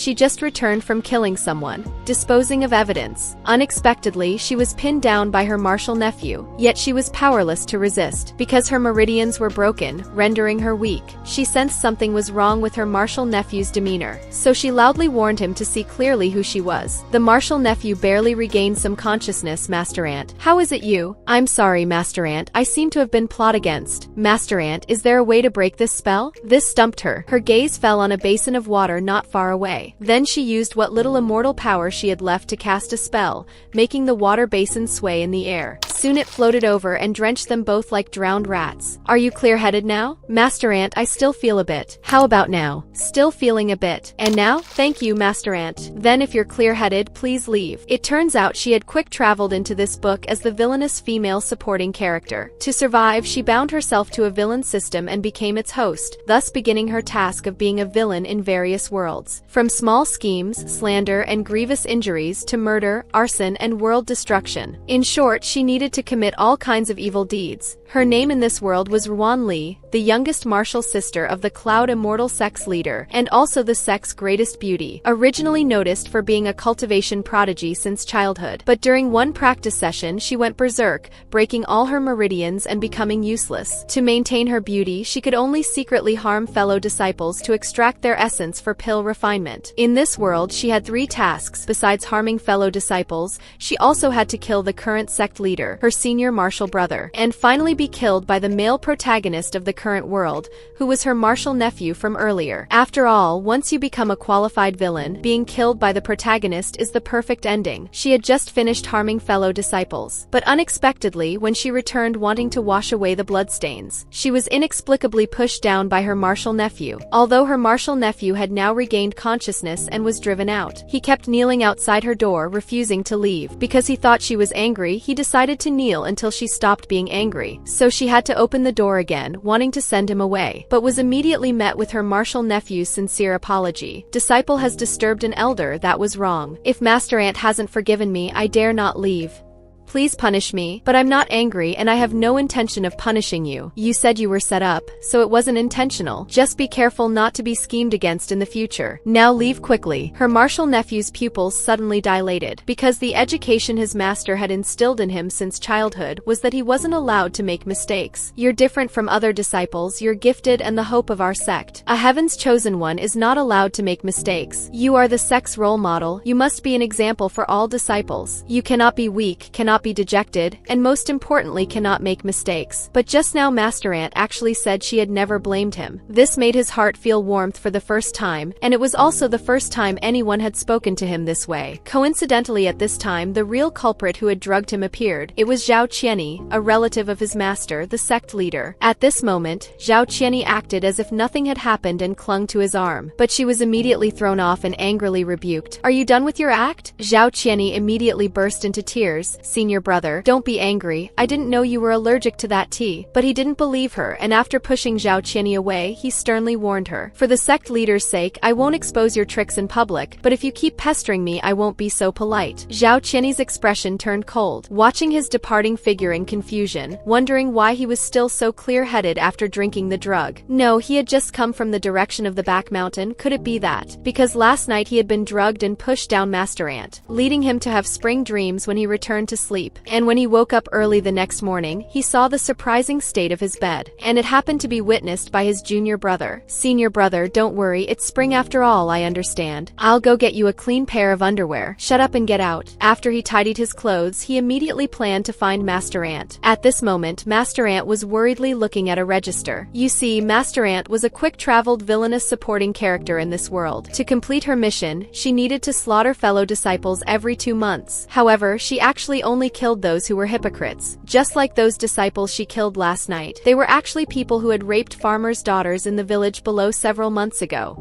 She just returned from killing someone, disposing of evidence. Unexpectedly, she was pinned down by her martial nephew, yet she was powerless to resist. Because her meridians were broken, rendering her weak, she sensed something was wrong with her martial nephew's demeanor, so she loudly warned him to see clearly who she was. The martial nephew barely regained some consciousness. Master Ant, how is it you? I'm sorry, Master Ant, I seem to have been plot against. Master Ant, is there a way to break this spell? This stumped her. Her gaze fell on a basin of water not far away. Then she used what little immortal power she had left to cast a spell, making the water basin sway in the air. Soon it floated over and drenched them both like drowned rats. Are you clear-headed now? Master Ant, I still feel a bit. How about now? Still feeling a bit. And now? Thank you, Master Ant. Then if you're clear-headed, please leave. It turns out she had quick-traveled into this book as the villainous female supporting character. To survive, she bound herself to a villain system and became its host, thus beginning her task of being a villain in various worlds. From small schemes, slander, and grievous injuries to murder, arson, and world destruction. In short, she needed to commit all kinds of evil deeds. Her name in this world was Ruan Li, the youngest martial sister of the Cloud Immortal Sect's leader, and also the sect's greatest beauty, originally noticed for being a cultivation prodigy since childhood. But during one practice session she went berserk, breaking all her meridians and becoming useless. To maintain her beauty, she could only secretly harm fellow disciples to extract their essence for pill refinement. In this world she had 3 tasks. Besides harming fellow disciples, she also had to kill the current sect leader, her senior martial brother, and finally be killed by the male protagonist of the current world, who was her martial nephew from earlier. After all, once you become a qualified villain, being killed by the protagonist is the perfect ending. She had just finished harming fellow disciples, but unexpectedly, when she returned wanting to wash away the bloodstains, she was inexplicably pushed down by her martial nephew. Although her martial nephew had now regained consciousness and was driven out, he kept kneeling outside her door, refusing to leave. Because he thought she was angry, he decided to kneel until she stopped being angry. So she had to open the door again, wanting to send him away, but was immediately met with her martial nephew's sincere apology. Disciple has disturbed an elder, that was wrong. If Master Ant hasn't forgiven me, I dare not leave. Please punish me, but I'm not angry and I have no intention of punishing you. You said you were set up, so it wasn't intentional. Just be careful not to be schemed against in the future. Now leave quickly. Her martial nephew's pupils suddenly dilated, because the education his master had instilled in him since childhood was that he wasn't allowed to make mistakes. You're different from other disciples, you're gifted and the hope of our sect. A heaven's chosen one is not allowed to make mistakes. You are the sect's role model, you must be an example for all disciples. You cannot be weak, cannot be dejected, and most importantly cannot make mistakes. But just now Master Ant actually said she had never blamed him. This made his heart feel warmth for the first time, and it was also the first time anyone had spoken to him this way. Coincidentally at this time the real culprit who had drugged him appeared. It was Zhao Qianyi, a relative of his master, the sect leader. At this moment, Zhao Qianyi acted as if nothing had happened and clung to his arm, but she was immediately thrown off and angrily rebuked. Are you done with your act? Zhao Qianyi immediately burst into tears. Senior brother, don't be angry, I didn't know you were allergic to that tea. But he didn't believe her, and after pushing Zhao Qianyi away, he sternly warned her. For the sect leader's sake, I won't expose your tricks in public, but if you keep pestering me I won't be so polite. Zhao Qianyi's expression turned cold, watching his departing figure in confusion, wondering why he was still so clear-headed after drinking the drug. No, he had just come from the direction of the back mountain. Could it be that? Because last night he had been drugged and pushed down Master Ant, leading him to have spring dreams when he returned to sleep. And when he woke up early the next morning, he saw the surprising state of his bed. And it happened to be witnessed by his junior brother. Senior brother, don't worry, it's spring after all, I understand. I'll go get you a clean pair of underwear. Shut up and get out. After he tidied his clothes, he immediately planned to find Master Ant. At this moment, Master Ant was worriedly looking at a register. You see, Master Ant was a quick-traveled villainous supporting character in this world. To complete her mission, she needed to slaughter fellow disciples every 2 months. However, she actually only killed those who were hypocrites. Just like those disciples she killed last night, they were actually people who had raped farmers' daughters in the village below several months ago.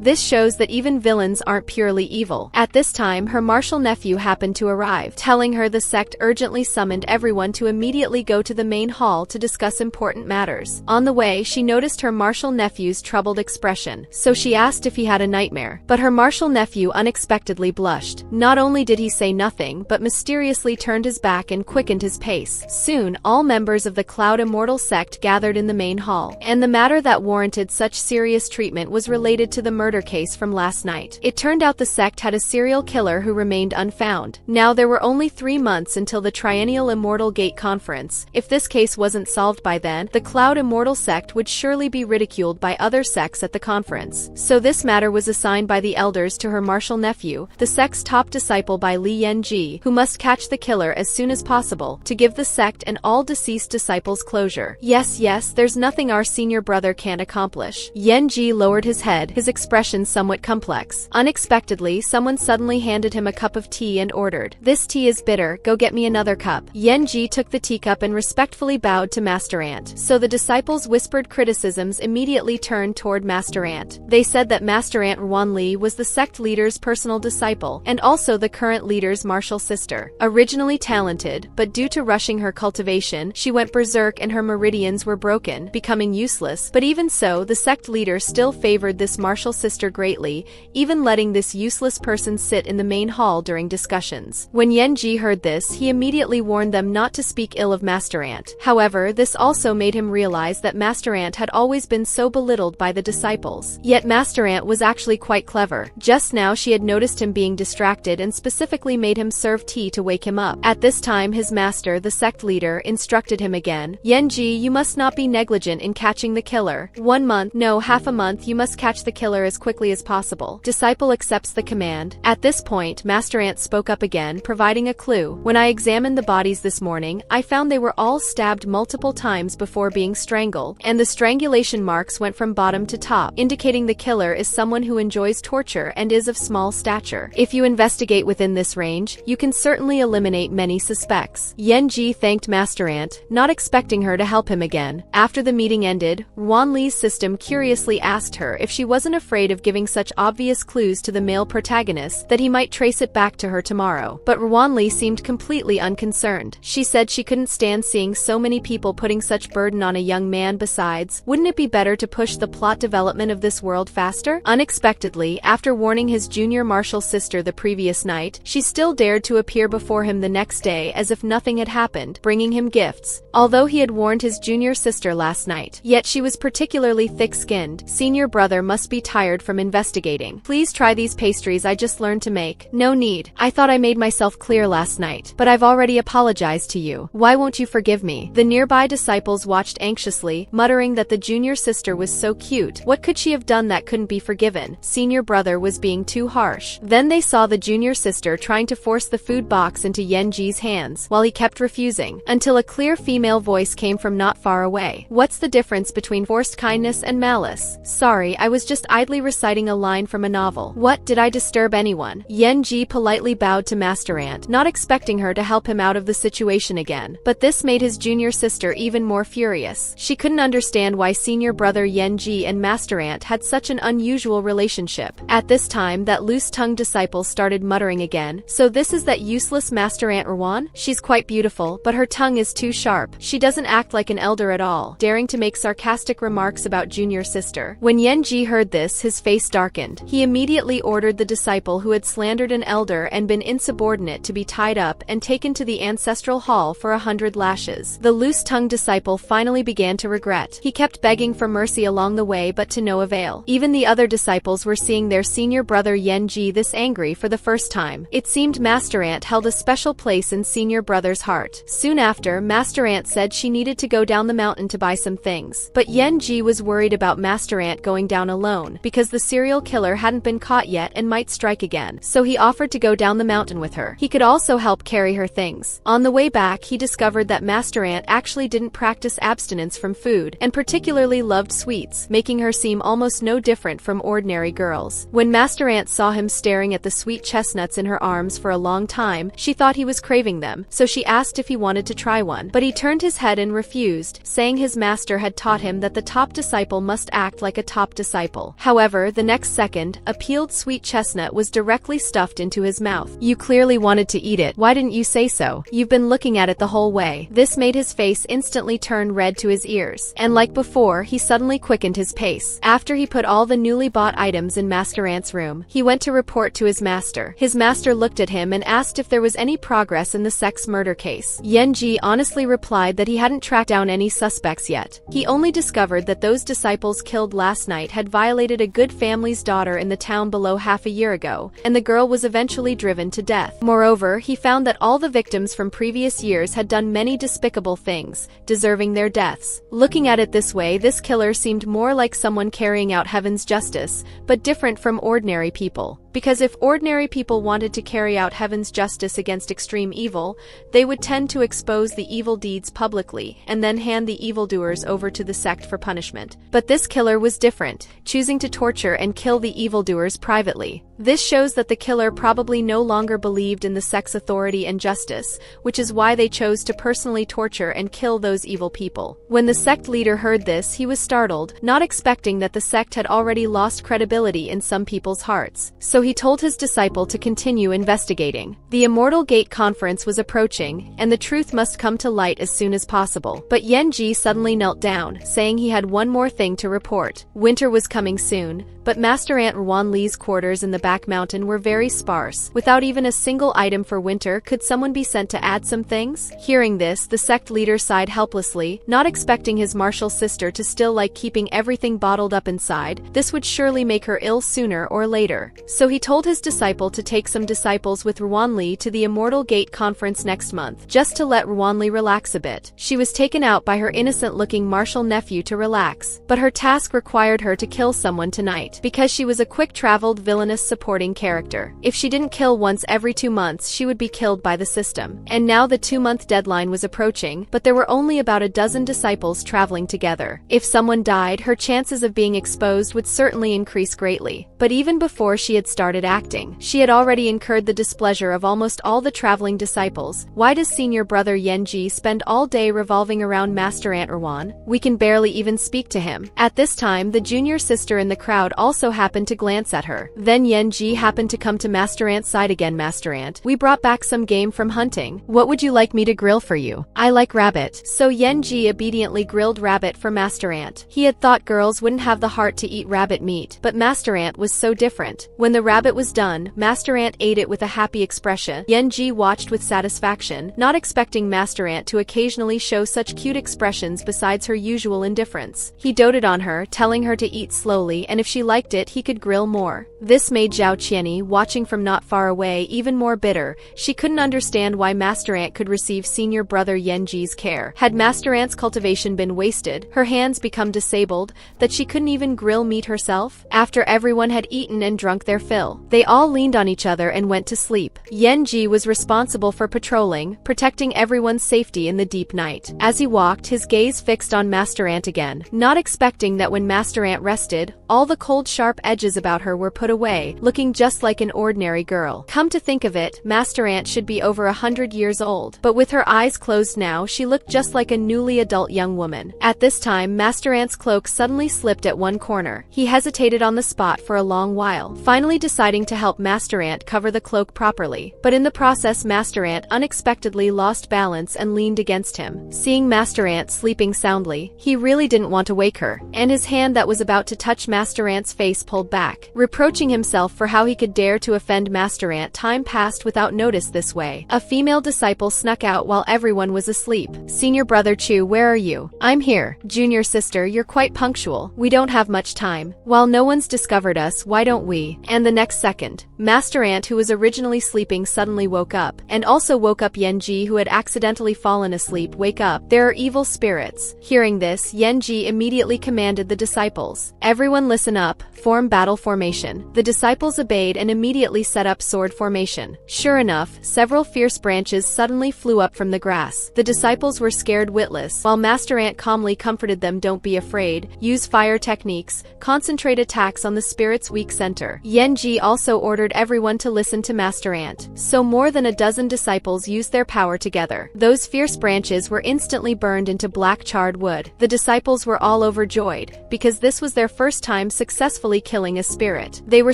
This shows that even villains aren't purely evil. At this time, her martial nephew happened to arrive, telling her the sect urgently summoned everyone to immediately go to the main hall to discuss important matters. On the way, she noticed her martial nephew's troubled expression, so she asked if he had a nightmare. But her martial nephew unexpectedly blushed. Not only did he say nothing, but mysteriously turned his back and quickened his pace. Soon, all members of the Cloud Immortal sect gathered in the main hall, and the matter that warranted such serious treatment was related to the murder murder case from last night. It turned out the sect had a serial killer who remained unfound. Now there were only 3 months until the Triennial Immortal Gate Conference. If this case wasn't solved by then, the Cloud Immortal sect would surely be ridiculed by other sects at the conference. So this matter was assigned by the elders to her martial nephew, the sect's top disciple by Li Yenji, who must catch the killer as soon as possible, to give the sect and all deceased disciples closure. Yes, there's nothing our senior brother can't accomplish. Yenji lowered his head, his expression somewhat complex. Unexpectedly, someone suddenly handed him a cup of tea and ordered, "This tea is bitter, go get me another cup." Yenji took the teacup and respectfully bowed to Master Ant. So the disciples' whispered criticisms immediately turned toward Master Ant. They said that Master Ant Ruanli was the sect leader's personal disciple, and also the current leader's martial sister. Originally talented, but due to rushing her cultivation, she went berserk and her meridians were broken, becoming useless. But even so, the sect leader still favored this martial sister greatly, even letting this useless person sit in the main hall during discussions. When Yenji heard this, he immediately warned them not to speak ill of Master Ant. However, this also made him realize that Master Ant had always been so belittled by the disciples. Yet Master Ant was actually quite clever. Just now she had noticed him being distracted and specifically made him serve tea to wake him up. At this time his master, the sect leader, instructed him again. "Yenji, you must not be negligent in catching the killer. 1 month, no, half a month, you must catch the killer as quickly as possible." Disciple accepts the command. At this point, Master Ant spoke up again, providing a clue. "When I examined the bodies this morning, I found they were all stabbed multiple times before being strangled, and the strangulation marks went from bottom to top, indicating the killer is someone who enjoys torture and is of small stature. If you investigate within this range, you can certainly eliminate many suspects." Yenji thanked Master Ant, not expecting her to help him again. After the meeting ended, Ruanli's system curiously asked her if she wasn't afraid of giving such obvious clues to the male protagonist that he might trace it back to her tomorrow. But Ruanli seemed completely unconcerned. She said she couldn't stand seeing so many people putting such burden on a young man. Besides, wouldn't it be better to push the plot development of this world faster? Unexpectedly, after warning his junior martial sister the previous night, she still dared to appear before him the next day as if nothing had happened, bringing him gifts. Although he had warned his junior sister last night, yet she was particularly thick-skinned. "Senior brother must be tired from investigating. Please try these pastries I just learned to make." "No need. I thought I made myself clear last night, but I've already apologized to you. Why won't you forgive me?" The nearby disciples watched anxiously, muttering that the junior sister was so cute. What could she have done that couldn't be forgiven? Senior brother was being too harsh. Then they saw the junior sister trying to force the food box into Yenji's hands, while he kept refusing, until a clear female voice came from not far away. "What's the difference between forced kindness and malice?" "Sorry, I was just idly reciting a line from a novel." "What, did I disturb anyone?" Yenji politely bowed to Master Ant, not expecting her to help him out of the situation again. But this made his junior sister even more furious. She couldn't understand why senior brother Yenji and Master Ant had such an unusual relationship. At this time, that loose-tongued disciple started muttering again. "So this is that useless Master Ant Ruan? She's quite beautiful, but her tongue is too sharp. She doesn't act like an elder at all," daring to make sarcastic remarks about junior sister. When Yenji heard this, his face darkened. He immediately ordered the disciple who had slandered an elder and been insubordinate to be tied up and taken to the ancestral hall for 100 lashes. The loose-tongued disciple finally began to regret. He kept begging for mercy along the way, but to no avail. Even the other disciples were seeing their senior brother Yenji this angry for the first time. It seemed Master Ant held a special place in senior brother's heart. Soon after, Master Ant said she needed to go down the mountain to buy some things. But Yenji was worried about Master Ant going down alone, because the serial killer hadn't been caught yet and might strike again. So he offered to go down the mountain with her. He could also help carry her things. On the way back, he discovered that Master Ant actually didn't practice abstinence from food, and particularly loved sweets, making her seem almost no different from ordinary girls. When Master Ant saw him staring at the sweet chestnuts in her arms for a long time, she thought he was craving them, so she asked if he wanted to try one. But he turned his head and refused, saying his master had taught him that the top disciple must act like a top disciple. However, the next second, a peeled sweet chestnut was directly stuffed into his mouth. "You clearly wanted to eat it. Why didn't you say so? You've been looking at it the whole way." This made his face instantly turn red to his ears, and like before, he suddenly quickened his pace. After he put all the newly bought items in Master Ant's room, he went to report to his master. His master looked at him and asked if there was any progress in the sex murder case. Yenji honestly replied that he hadn't tracked down any suspects yet. He only discovered that those disciples killed last night had violated a good family's daughter in the town below half a year ago, and the girl was eventually driven to death. Moreover, he found that all the victims from previous years had done many despicable things, deserving their deaths. Looking at it this way, this killer seemed more like someone carrying out heaven's justice, but different from ordinary people. Because if ordinary people wanted to carry out heaven's justice against extreme evil, they would tend to expose the evil deeds publicly and then hand the evildoers over to the sect for punishment. But this killer was different, choosing to torture and kill the evildoers privately. This shows that the killer probably no longer believed in the sect's authority and justice, which is why they chose to personally torture and kill those evil people. When the sect leader heard this, he was startled, not expecting that the sect had already lost credibility in some people's hearts. So he told his disciple to continue investigating. The Immortal Gate conference was approaching, and the truth must come to light as soon as possible. But Yenji suddenly knelt down, saying he had one more thing to report. Winter was coming soon, but Master Aunt Ruan Li's quarters in the back mountain were very sparse. Without even a single item for winter, could someone be sent to add some things? Hearing this, the sect leader sighed helplessly, not expecting his martial sister to still like keeping everything bottled up inside. This would surely make her ill sooner or later. So he told his disciple to take some disciples with Ruan Li to the Immortal Gate conference next month, just to let Ruan Li relax a bit. She was taken out by her innocent-looking martial nephew to relax, but her task required her to kill someone tonight, because she was a quick-traveled villainous supporting character. If she didn't kill once every 2 months, she would be killed by the system. And now the 2-month deadline was approaching, but there were only about a dozen disciples traveling together. If someone died, her chances of being exposed would certainly increase greatly. But even before she had started acting, she had already incurred the displeasure of almost all the traveling disciples. Why does senior brother Yenji spend all day revolving around Master Aunt Ruan? We can barely even speak to him. At this time, the junior sister in the crowd also happened to glance at her. Then Yenji happened to come to Master Aunt's side again. Master Aunt, we brought back some game from hunting. What would you like me to grill for you? I like rabbit. So Yenji obediently grilled rabbit for Master Aunt. He had thought girls wouldn't have the heart to eat rabbit meat, but Master Aunt was so different. When the rabbit was done, Master Aunt ate it with a happy expression. Yenji watched with satisfaction, not expecting Master Aunt to occasionally show such cute expressions besides her usual indifference. He doted on her, telling her to eat slowly, and if she liked it, he could grill more. This made Zhao Qianni, watching from not far away, even more bitter. She couldn't understand why Master Aunt could receive senior brother Yenji's care. Had Master Aunt's cultivation been wasted, her hands become disabled, that she couldn't even grill meat herself? After everyone had eaten and drunk their fill, they all leaned on each other and went to sleep. Yenji was responsible for patrolling, protecting everyone's safety in the deep night. As he walked, his gaze fixed on Master Aunt again, not expecting that when Master Aunt rested, all the cold sharp edges about her were put away, looking just like an ordinary girl. Come to think of it, Master Aunt should be over 100 years old, but with her eyes closed now, she looked just like a newly adult young woman. At this time, Master Aunt's cloak suddenly slipped at one corner. He hesitated on the spot for a long while, finally deciding to help Master Aunt cover the cloak properly. But in the process, Master Aunt unexpectedly lost balance and leaned against him. Seeing Master Aunt sleeping soundly, he really didn't want to wake her, and his hand that was about to touch Master Aunt's face pulled back. Reproaching himself for how he could dare to offend Master Aunt, time passed without notice this way. A female disciple snuck out while everyone was asleep. Senior brother Chu, where are you? I'm here. Junior sister, you're quite punctual. We don't have much time. While no one's discovered us, why don't we? And the next second, Master Aunt, who was originally sleeping, suddenly woke up, and also woke up Yenji, who had accidentally fallen asleep. Wake up. There are evil spirits. Hearing this, Yenji immediately commanded the disciples. Everyone listen up. Form battle formation. The disciples obeyed and immediately set up sword formation. Sure enough, several fierce branches suddenly flew up from the grass. The disciples were scared witless, while Master Aunt calmly comforted them. Don't be afraid. Use fire techniques. Concentrate attacks on the spirit's weak center. Yenji also ordered everyone to listen to Master Aunt. So more than a dozen disciples used their power together. Those fierce branches were instantly burned into black charred wood. The disciples were all overjoyed, because this was their first time successfully killing a spirit. They were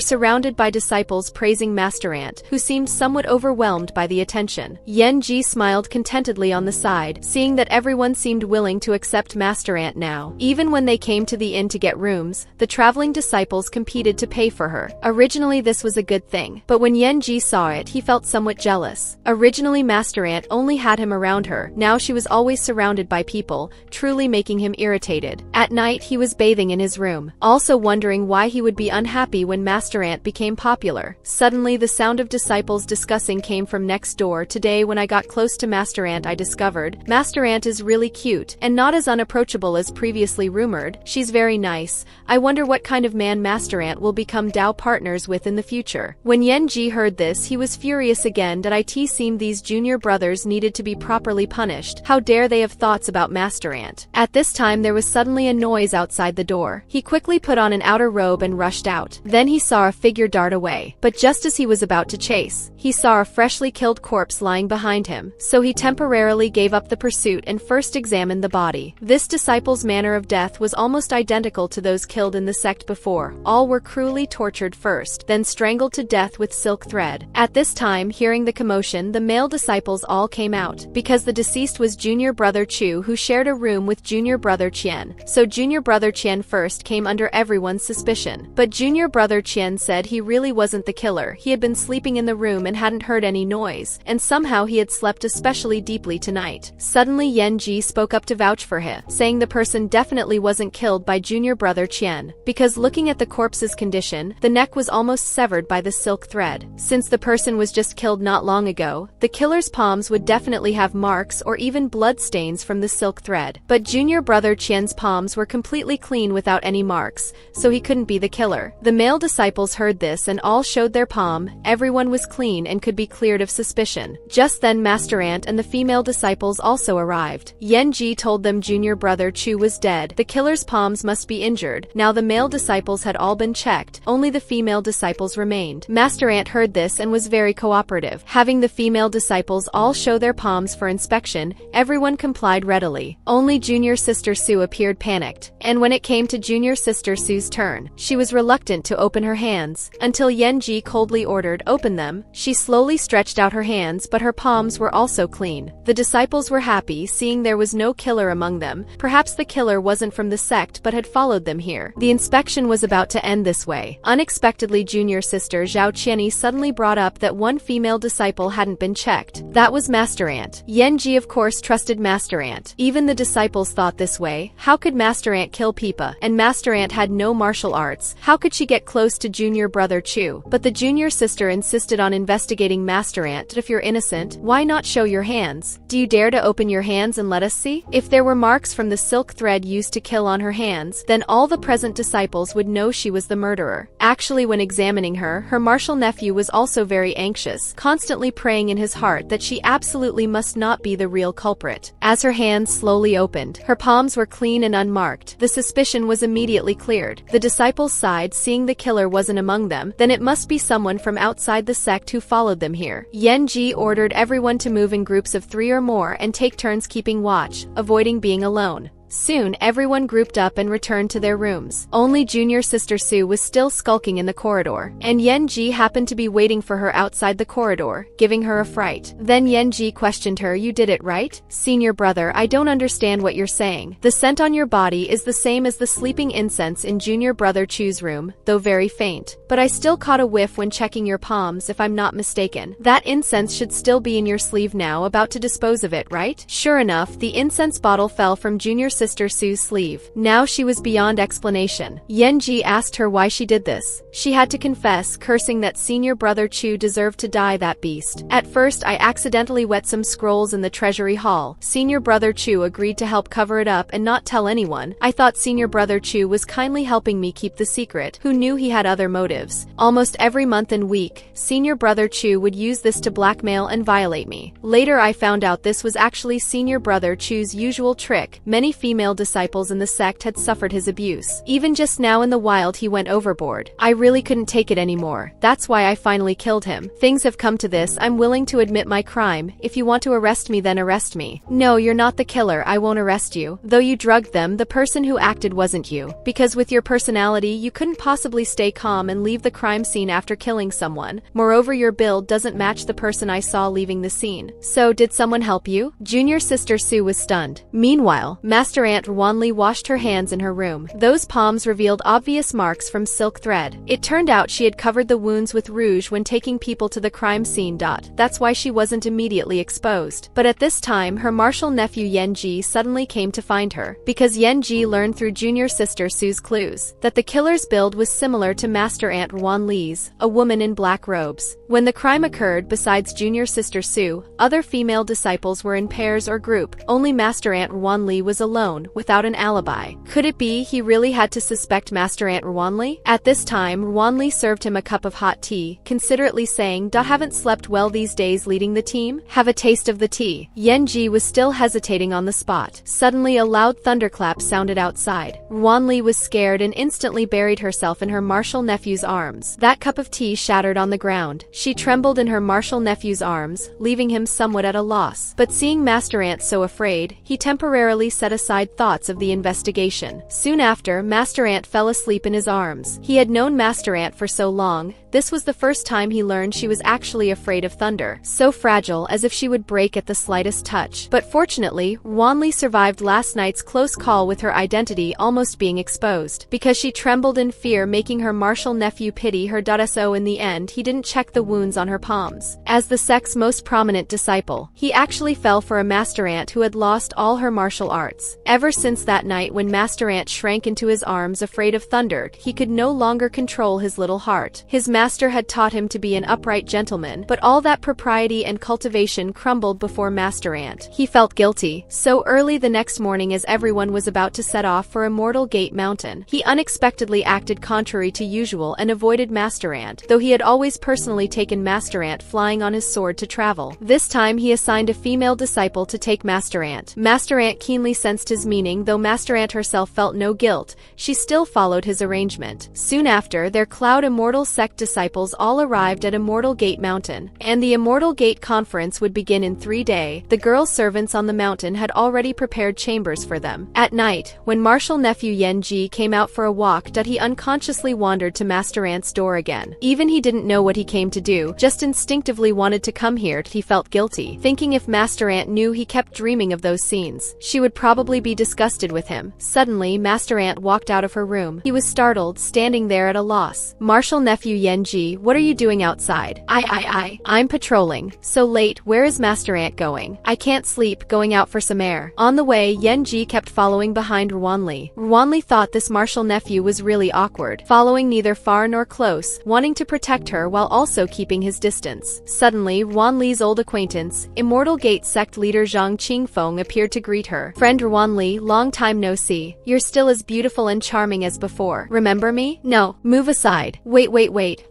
surrounded by disciples praising Master Aunt, who seemed somewhat overwhelmed by the attention. Yenji smiled contentedly on the side, seeing that everyone seemed willing to accept Master Aunt now. Even when they came to the inn to get rooms, the traveling disciples competed to pay for her. Originally this was a good thing, but when Yenji saw it, he felt somewhat jealous. Originally Master Aunt only had him around her, now she was always surrounded by people, truly making him irritated. At night he was bathing in his room, also wondering why he would be unhappy when Master Ant became popular. Suddenly the sound of disciples discussing came from next door. Today when I got close to Master Ant I discovered Master Ant is really cute and not as unapproachable as previously rumored. She's very nice. I wonder what kind of man Master Ant will become Dao partners with in the future. When Yenji heard this he was furious again. That it seemed these junior brothers needed to be properly punished. How dare they have thoughts about Master Ant. At this time there was suddenly a noise outside the door. He quickly put on an outer robe and rushed out. Then he saw a figure dart away. But just as he was about to chase, he saw a freshly killed corpse lying behind him. So he temporarily gave up the pursuit and first examined the body. This disciple's manner of death was almost identical to those killed in the sect before. All were cruelly tortured first, then strangled to death with silk thread. At this time, hearing the commotion, the male disciples all came out. Because the deceased was junior brother Chu, who shared a room with junior brother Qian. So junior brother Qian first came under everyone's suspicion. But junior brother Qian said he really wasn't the killer. He had been sleeping in the room and hadn't heard any noise, and somehow he had slept especially deeply tonight. Suddenly Yenji spoke up to vouch for him, saying the person definitely wasn't killed by junior brother Qian, because looking at the corpse's condition, the neck was almost severed by the silk thread. Since the person was just killed not long ago, the killer's palms would definitely have marks or even blood stains from the silk thread. But junior brother Qian's palms were completely clean without any marks, so he couldn't be the killer. The male disciples heard this and all showed their palm. Everyone was clean and could be cleared of suspicion. Just then Master Ant and the female disciples also arrived. Yenji told them junior brother Chu was dead. The killer's palms must be injured. Now the male disciples had all been checked. Only the female disciples remained. Master Ant heard this and was very cooperative. Having the female disciples all show their palms for inspection, everyone complied readily. Only junior sister Su appeared panicked. And when it came to junior sister Su's turn, she was reluctant to open her hands, until Yenji coldly ordered, "Open them." She slowly stretched out her hands, but her palms were also clean. The disciples were happy, seeing there was no killer among them. Perhaps the killer wasn't from the sect but had followed them here. The inspection was about to end this way. Unexpectedly junior sister Zhao Qianyi suddenly brought up that one female disciple hadn't been checked. That was Master Ant. Yenji of course trusted Master Ant. Even the disciples thought this way. How could Master Ant kill Peepa? And Master Ant had no martial arts. How could she get close to junior brother Chu? But the junior sister insisted on investigating Master Ant. If you're innocent, why not show your hands? Do you dare to open your hands and let us see? If there were marks from the silk thread used to kill on her hands, then all the present disciples would know she was the murderer. Actually, when examining her, her martial nephew was also very anxious, constantly praying in his heart that she absolutely must not be the real culprit. As her hands slowly opened, her palms were clean and unmarked. The suspicion was immediately cleared. The disciples sighed, seeing the killer wasn't among them. Then it must be someone from outside the sect who followed them here. Yenji ordered everyone to move in groups of 3 or more and take turns keeping watch, avoiding being alone. Soon, everyone grouped up and returned to their rooms. Only junior sister Su was still skulking in the corridor, and Yenji happened to be waiting for her outside the corridor, giving her a fright. Then Yenji questioned her, "You did it right? Senior brother, I don't understand what you're saying. The scent on your body is the same as the sleeping incense in junior brother Chu's room, though very faint. But I still caught a whiff when checking your palms, if I'm not mistaken. That incense should still be in your sleeve now, about to dispose of it, right?" Sure enough, the incense bottle fell from junior sister Su's sleeve. Now she was beyond explanation. Yenji asked her why she did this. She had to confess, cursing that senior brother Chu deserved to die, that beast. "At first I accidentally wet some scrolls in the treasury hall. Senior brother Chu agreed to help cover it up and not tell anyone. I thought senior brother Chu was kindly helping me keep the secret. Who knew he had other motives? Almost every month and week, senior brother Chu would use this to blackmail and violate me. Later I found out this was actually senior brother Chu's usual trick. Many female disciples in the sect had suffered his abuse. Even just now in the wild he went overboard. I really couldn't take it anymore. That's why I finally killed him. Things have come to this. I'm willing to admit my crime. If you want to arrest me, then arrest me." "No, you're not the killer. I won't arrest you. Though you drugged them, the person who acted wasn't you. Because with your personality, you couldn't possibly stay calm and leave the crime scene after killing someone. Moreover, your build doesn't match the person I saw leaving the scene. So, did someone help you?" Junior sister Su was stunned. Meanwhile, Master Master Aunt Wanli washed her hands in her room. Those palms revealed obvious marks from silk thread. It turned out she had covered the wounds with rouge when taking people to the crime scene. That's why she wasn't immediately exposed. But at this time, her martial nephew Yenji suddenly came to find her, because Yenji learned through junior sister Su's clues that the killer's build was similar to Master Aunt Wanli's, a woman in black robes. When the crime occurred, besides junior sister Su, other female disciples were in pairs or group. Only Master Aunt Wanli was alone, without an alibi. Could it be he really had to suspect Master Aunt Wanli? At this time, Wanli served him a cup of hot tea, considerately saying, "Haven't slept well these days leading the team? Have a taste of the tea." Yenji was still hesitating on the spot. Suddenly a loud thunderclap sounded outside. Wanli was scared and instantly buried herself in her martial nephew's arms. That cup of tea shattered on the ground. She trembled in her martial nephew's arms, leaving him somewhat at a loss. But seeing Master Aunt so afraid, he temporarily set aside thoughts of the investigation. Soon after, Master Aunt fell asleep in his arms. He had known Master Aunt for so long. This was the first time he learned she was actually afraid of thunder, so fragile as if she would break at the slightest touch. But fortunately, Wanli survived last night's close call with her identity almost being exposed, because she trembled in fear, making her martial nephew pity her. So in the end, he didn't check the wounds on her palms. As the sect's most prominent disciple, he actually fell for a Master Aunt who had lost all her martial arts. Ever since that night when Master Aunt shrank into his arms afraid of thunder, he could no longer control his little heart. His master had taught him to be an upright gentleman, but all that propriety and cultivation crumbled before Master Aunt. He felt guilty. So early the next morning, as everyone was about to set off for Immortal Gate Mountain, he unexpectedly acted contrary to usual and avoided Master Aunt, though he had always personally taken Master Aunt flying on his sword to travel. This time he assigned a female disciple to take Master Aunt. Master Aunt keenly sensed his meaning, though Master Aunt herself felt no guilt. She still followed his arrangement. Soon after, their Cloud Immortal Sect disciples all arrived at Immortal Gate Mountain, and the Immortal Gate Conference would begin in 3 days. The girl servants on the mountain had already prepared chambers for them. At night, when martial nephew Yenji came out for a walk, he unconsciously wandered to Master Aunt's door again. Even he didn't know what he came to do, just instinctively wanted to come here. He felt guilty, thinking if Master Aunt knew he kept dreaming of those scenes, she would probably be disgusted with him. Suddenly, Master Aunt walked out of her room. He was startled, standing there at a loss. Martial nephew Yenji, what are you doing outside? I'm patrolling. So late, where is Master Aunt going? I can't sleep, going out for some air. On the way, Yenji kept following behind Wanli. Wanli thought this martial nephew was really awkward, following neither far nor close, wanting to protect her while also keeping his distance. Suddenly, Wanli's old acquaintance, Immortal Gate Sect leader Zhang Qingfeng, appeared to greet her. Friend Wanli, long time no see. You're still as beautiful and charming as before. Remember me? No, move aside. Wait.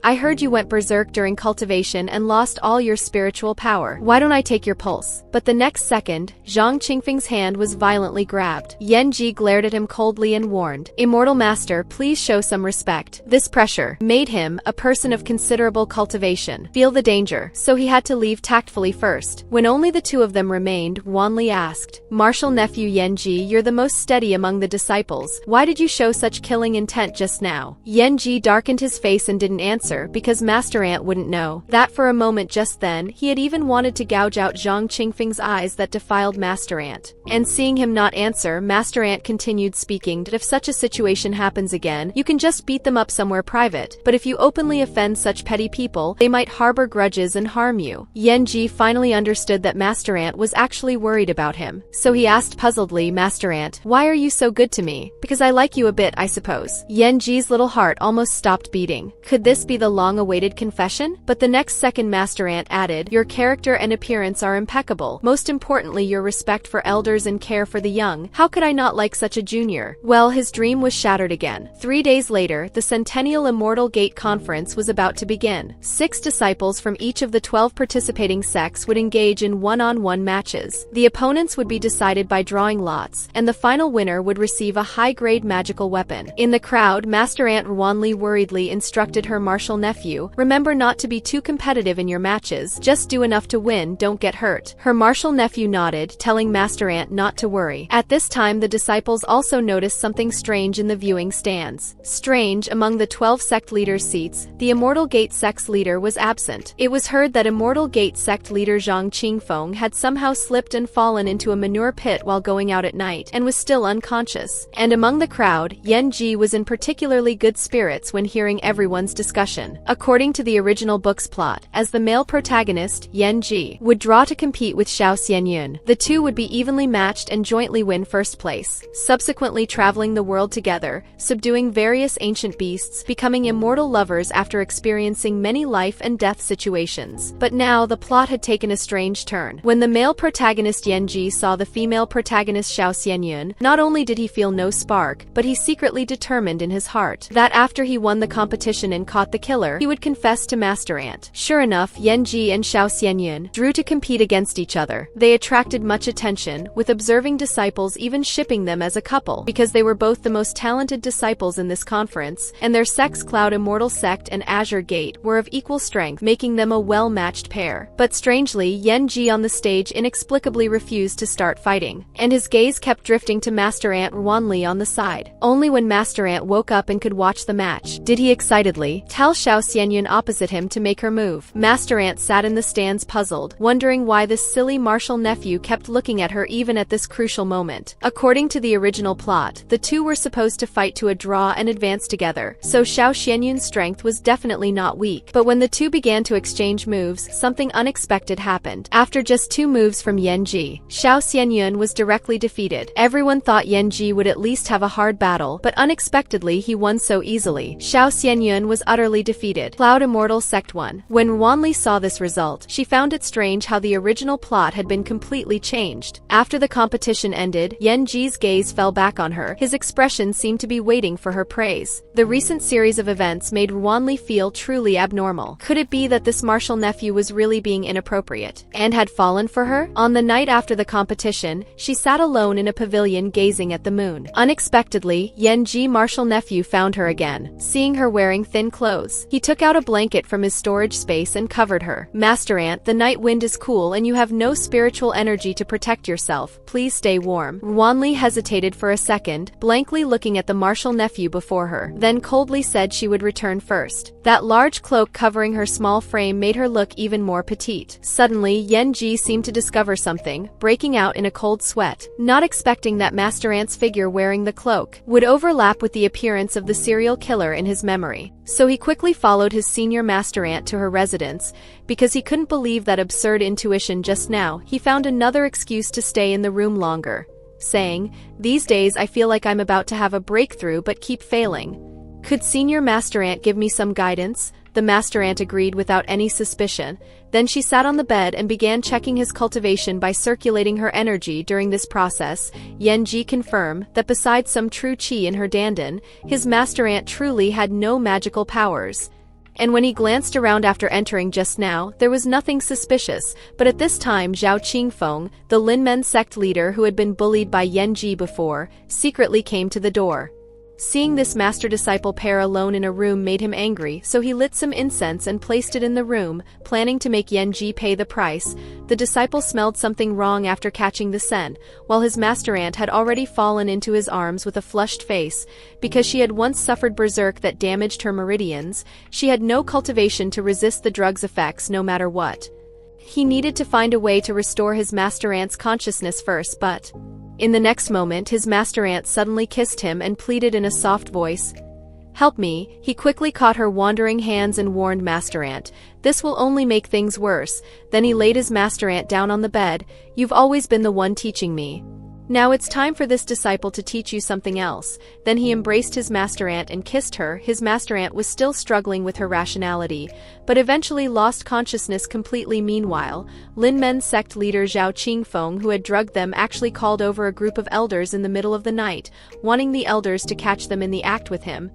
I heard you went berserk during cultivation and lost all your spiritual power. Why don't I take your pulse? But the next second, Zhang Qingfeng's hand was violently grabbed. Yenji glared at him coldly and warned, Immortal Master, please show some respect. This pressure made him, a person of considerable cultivation, feel the danger, so he had to leave tactfully first. When only the two of them remained, Wanli asked, Martial nephew Yenji, you're the most steady among the disciples. Why did you show such killing intent just now? Yenji darkened his face and didn't answer, because Master Aunt wouldn't know. That for a moment just then, he had even wanted to gouge out Zhang Qingfeng's eyes that defiled Master Aunt. And seeing him not answer, Master Aunt continued speaking, if such a situation happens again, you can just beat them up somewhere private, but if you openly offend such petty people, they might harbor grudges and harm you. Yenji finally understood that Master Aunt was actually worried about him, so he asked puzzledly, Master Aunt, why are you so good to me? Because I like you a bit, I suppose. Yenji's little heart almost stopped beating. Could this be the long-awaited confession? But the next second Master Aunt added, your character and appearance are impeccable. Most importantly, your respect for elders and care for the young. How could I not like such a junior? Well, his dream was shattered again. 3 days later, the Centennial Immortal Gate Conference was about to begin. 6 disciples from each of the 12 participating sects would engage in one-on-one matches. The opponents would be decided by drawing lots, and the final winner would receive a high-grade magical weapon. In the crowd, Master Aunt Wanli worriedly instructed her martial nephew, remember not to be too competitive in your matches, just do enough to win, don't get hurt. Her martial nephew nodded, telling Master Aunt not to worry. At this time, the disciples also noticed something strange in the viewing stands. Strange, among the 12 sect leaders' seats, the Immortal Gate Sect's leader was absent. It was heard that Immortal Gate Sect leader Zhang Qingfeng had somehow slipped and fallen into a manure pit while going out at night and was still unconscious. And among the crowd, Yen-ji was in particularly good spirits when hearing everyone's discussion. According to the original book's plot, as the male protagonist, Yen-ji, would draw to compete with Xiao Xianyun, the two would be evenly matched and jointly win first place, subsequently traveling the world together, subduing various ancient beasts, becoming immortal lovers after experiencing many life and death situations. But now the plot had taken a strange turn. When the male protagonist Yen-ji saw the female protagonist Xiao Xianyun, not only did he feel no spark, but he secretly determined in his heart that after he won the competition and caught the killer, he would confess to Master Ant. Sure enough, Yen-ji and Xiao Xianyun drew to compete against each other. They attracted much attention, with observing disciples even shipping them as a couple, because they were both the most talented disciples in this conference, and their Sex Cloud Immortal Sect and Azure Gate were of equal strength, making them a well-matched pair. But strangely, Yen-ji on the stage inexplicably refused to start fighting, and his gaze kept drifting to Master Ant Wanli on the side. Only when Master Ant woke up and could watch the match did he excitedly tell Xiao Xianyun opposite him to make her move. Master Ant sat in the stands puzzled, wondering why this silly martial nephew kept looking at her even at this crucial moment. According to the original plot, the two were supposed to fight to a draw and advance together, so Xiao Xianyun's strength was definitely not weak. But when the two began to exchange moves, something unexpected happened. After just 2 moves from Yen-ji, Xiao Xianyun was directly defeated. Everyone thought Yen-ji would at least have a hard battle, but unexpectedly he won so easily. Xiao Xianyun was utterly defeated. Cloud Immortal Sect 1. When Wanli saw this result, she found it strange how the original plot had been completely changed. After the competition ended, Yen-ji's gaze fell back on her. His expression seemed to be waiting for her praise. The recent series of events made Wanli feel truly abnormal. Could it be that this martial nephew was really being inappropriate and had fallen for her? On the night after the competition, she sat alone in a pavilion gazing at the moon. Unexpectedly, Yen-ji martial nephew found her again, seeing her wearing thin clothes. He took out a blanket from his storage space and covered her. Master Ant, the night wind is cool and you have no spiritual energy to protect yourself. Please stay warm. Wanli hesitated for a second, blankly looking at the martial nephew before her, then coldly said she would return first. That large cloak covering her small frame made her look even more petite. Suddenly, Yen-ji seemed to discover something, breaking out in a cold sweat, not expecting that Master Ant's figure wearing the cloak would overlap with the appearance of the serial killer in his memory. So he quickly followed his senior Master Ant to her residence. Because he couldn't believe that absurd intuition just now, he found another excuse to stay in the room longer, saying, "These days I feel like I'm about to have a breakthrough but keep failing. Could Senior Master Ant give me some guidance?" The Master Ant agreed without any suspicion. Then she sat on the bed and began checking his cultivation by circulating her energy. During this process, Yen-ji confirmed that besides some true qi in her dandan, his Master Ant truly had no magical powers. And when he glanced around after entering just now, there was nothing suspicious, but at this time Zhao Qingfeng, the Linmen sect leader who had been bullied by Yen-ji before, secretly came to the door. Seeing this master-disciple pair alone in a room made him angry, so he lit some incense and placed it in the room, planning to make Yen-ji pay the price. The disciple smelled something wrong after catching the scent, while his Master Ant had already fallen into his arms with a flushed face. Because she had once suffered berserk that damaged her meridians, she had no cultivation to resist the drug's effects no matter what. He needed to find a way to restore his Master Ant's consciousness first, but in the next moment his Master Ant suddenly kissed him and pleaded in a soft voice, "Help me." He quickly caught her wandering hands and warned Master Ant, "This will only make things worse." Then he laid his Master Ant down on the bed. "You've always been the one teaching me. Now it's time for this disciple to teach you something else." Then he embraced his Master Ant and kissed her. His Master Ant was still struggling with her rationality, but eventually lost consciousness completely. Meanwhile, Linmen sect leader Zhao Qingfeng, who had drugged them, actually called over a group of elders in the middle of the night, wanting the elders to catch them in the act with him.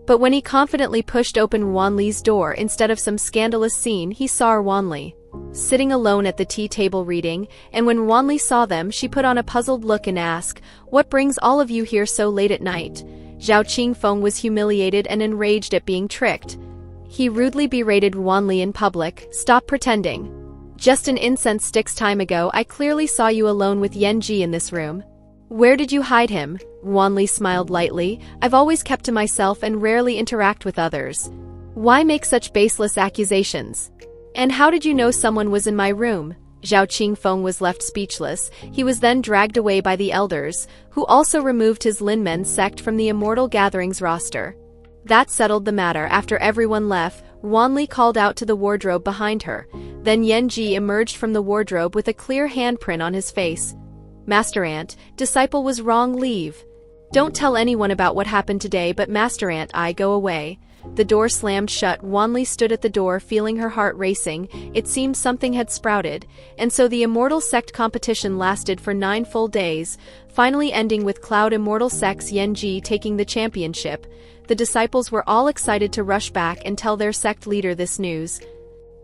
But when he confidently pushed open Wanli's door, instead of some scandalous scene, he saw Wanli sitting alone at the tea table reading, and when Wanli saw them, she put on a puzzled look and asked, "What brings all of you here so late at night?" Zhao Qingfeng was humiliated and enraged at being tricked. He rudely berated Wanli in public, "Stop pretending. Just an incense stick's time ago I clearly saw you alone with Yen-ji in this room. Where did you hide him?" Wanli smiled lightly, "I've always kept to myself and rarely interact with others. Why make such baseless accusations? And how did you know someone was in my room?" Zhao Qingfeng was left speechless. He was then dragged away by the elders, who also removed his Linmen sect from the Immortal Gatherings roster. That settled the matter. After everyone left, Wanli called out to the wardrobe behind her. Then Yanji emerged from the wardrobe with a clear handprint on his face. Master Ant, disciple was wrong, leave. Don't tell anyone about what happened today, but Master Ant, I go away. The door slammed shut. Wanli stood at the door, feeling her heart racing. It seemed something had sprouted, and so the Immortal Sect competition lasted for 9 full days, finally ending with Cloud Immortal Sect's Yanji taking the championship. The disciples were all excited to rush back and tell their sect leader this news.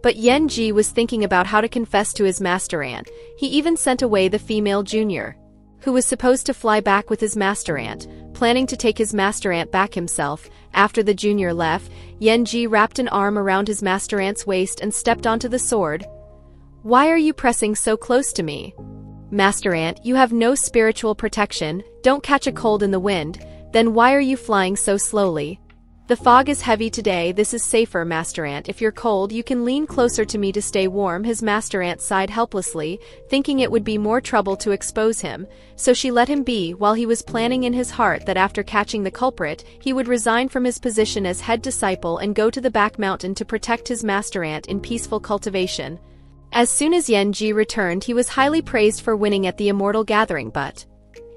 But Yanji was thinking about how to confess to his Master Ant. He even sent away the female junior, who was supposed to fly back with his Master Ant, planning to take his Master Ant back himself. After the junior left, Yanji wrapped an arm around his Master Ant's waist and stepped onto the sword. Why are you pressing so close to me? Master Ant, you have no spiritual protection, don't catch a cold in the wind, then why are you flying so slowly? The fog is heavy today, this is safer, Master Ant. If you're cold, you can lean closer to me to stay warm. His Master Ant sighed helplessly, thinking it would be more trouble to expose him, so she let him be, while he was planning in his heart that after catching the culprit, he would resign from his position as head disciple and go to the back mountain to protect his Master Ant in peaceful cultivation. As soon as Yanji returned, he was highly praised for winning at the Immortal Gathering, but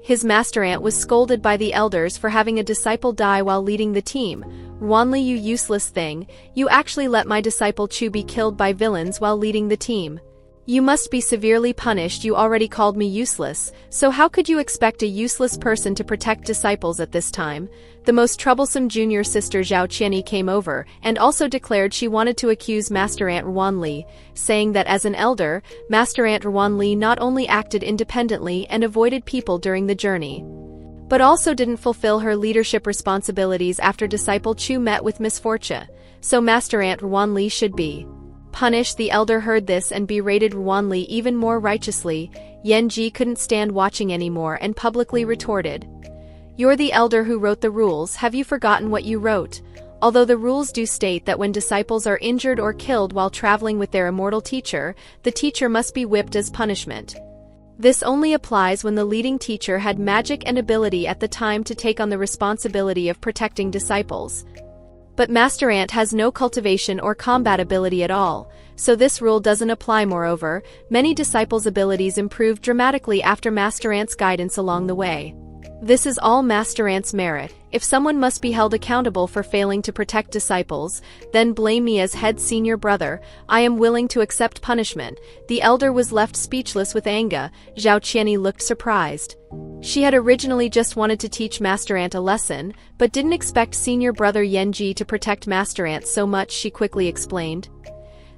his Master Ant was scolded by the elders for having a disciple die while leading the team. Wanli, you useless thing, you actually let my disciple Chu be killed by villains while leading the team. You must be severely punished. You already called me useless, so how could you expect a useless person to protect disciples at this time? The most troublesome junior sister Zhao Qianyi came over and also declared she wanted to accuse Master Ant Wanli, saying that as an elder, Master Ant Wanli not only acted independently and avoided people during the journey, but also didn't fulfill her leadership responsibilities after disciple Chu met with misfortune, so Master Ant Wanli should be punished. The elder heard this and berated Wanli even more righteously. Yanji couldn't stand watching anymore and publicly retorted, "You're the elder who wrote the rules, have you forgotten what you wrote? Although the rules do state that when disciples are injured or killed while traveling with their immortal teacher, the teacher must be whipped as punishment. This only applies when the leading teacher had magic and ability at the time to take on the responsibility of protecting disciples. But Master Ant has no cultivation or combat ability at all, so this rule doesn't apply. Moreover, many disciples' abilities improved dramatically after Master Ant's guidance along the way. This is all Master Ant's merit. If someone must be held accountable for failing to protect disciples, then blame me as head senior brother. I am willing to accept punishment." The elder was left speechless with anger. Zhao Qianyi looked surprised. She had originally just wanted to teach Master Ant a lesson, but didn't expect senior brother Yanji to protect Master Ant so much. She quickly explained,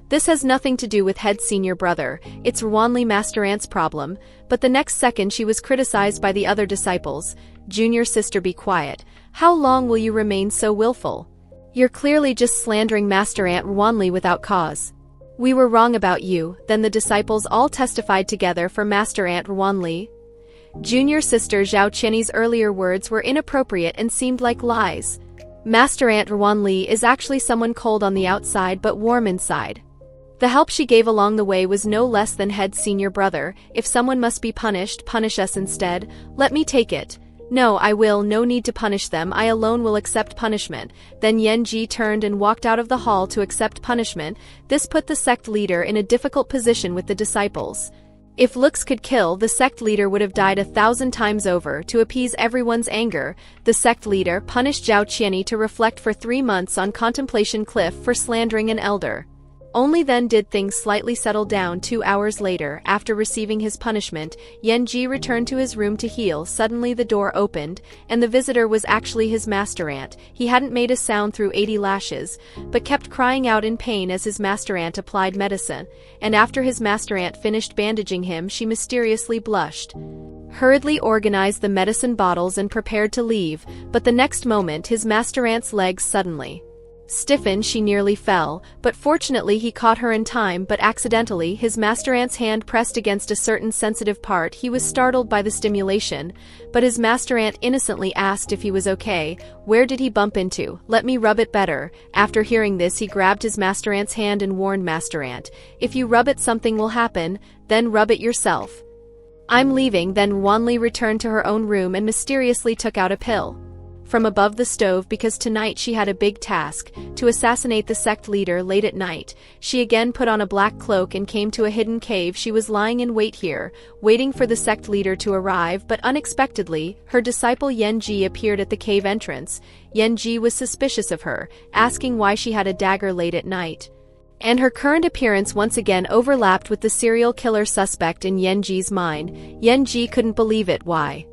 "This has nothing to do with head senior brother, it's Wanli, Master Ant's problem." But the next second she was criticized by the other disciples. "Junior sister, be quiet. How long will you remain so willful? You're clearly just slandering Master Ant Wanli without cause. We were wrong about you." Then the disciples all testified together for Master Ant Wanli. Junior sister Zhao Qianyi's earlier words were inappropriate and seemed like lies. Master Ant Wanli is actually someone cold on the outside but warm inside. The help she gave along the way was no less than head senior brother. If someone must be punished, punish us instead. Let me take it. No, I will. No need to punish them. I alone will accept punishment. Then Yanji turned and walked out of the hall to accept punishment. This put the sect leader in a difficult position with the disciples. If looks could kill, the sect leader would have died 1,000 times over. To appease everyone's anger, the sect leader punished Zhao Qianyi to reflect for 3 months on Contemplation Cliff for slandering an elder. Only then did things slightly settle down. 2 hours later, after receiving his punishment, Yanji returned to his room to heal. Suddenly the door opened, and the visitor was actually his Master Ant. He hadn't made a sound through 80 lashes, but kept crying out in pain as his Master Ant applied medicine, and after his Master Ant finished bandaging him, she mysteriously blushed, hurriedly organized the medicine bottles and prepared to leave, but the next moment his Master Ant's legs suddenly Stiffened, she nearly fell, but fortunately he caught her in time, but accidentally his master ant's hand pressed against a certain sensitive part. He was startled by the stimulation, but his master ant innocently asked if he was okay. Where did he bump into? Let me rub it better. After hearing this, he grabbed his master ant's hand and warned master ant, if you rub it something will happen, then rub it yourself. I'm leaving. Then Wanli returned to her own room and mysteriously took out a pill from above the stove because tonight she had a big task, to assassinate the sect leader. Late at night, she again put on a black cloak and came to a hidden cave. She was lying in wait here, waiting for the sect leader to arrive, but unexpectedly, her disciple Yenji appeared at the cave entrance. Yenji was suspicious of her, asking why she had a dagger late at night. And her current appearance once again overlapped with the serial killer suspect in Yenji's mind. Yenji couldn't believe it. Why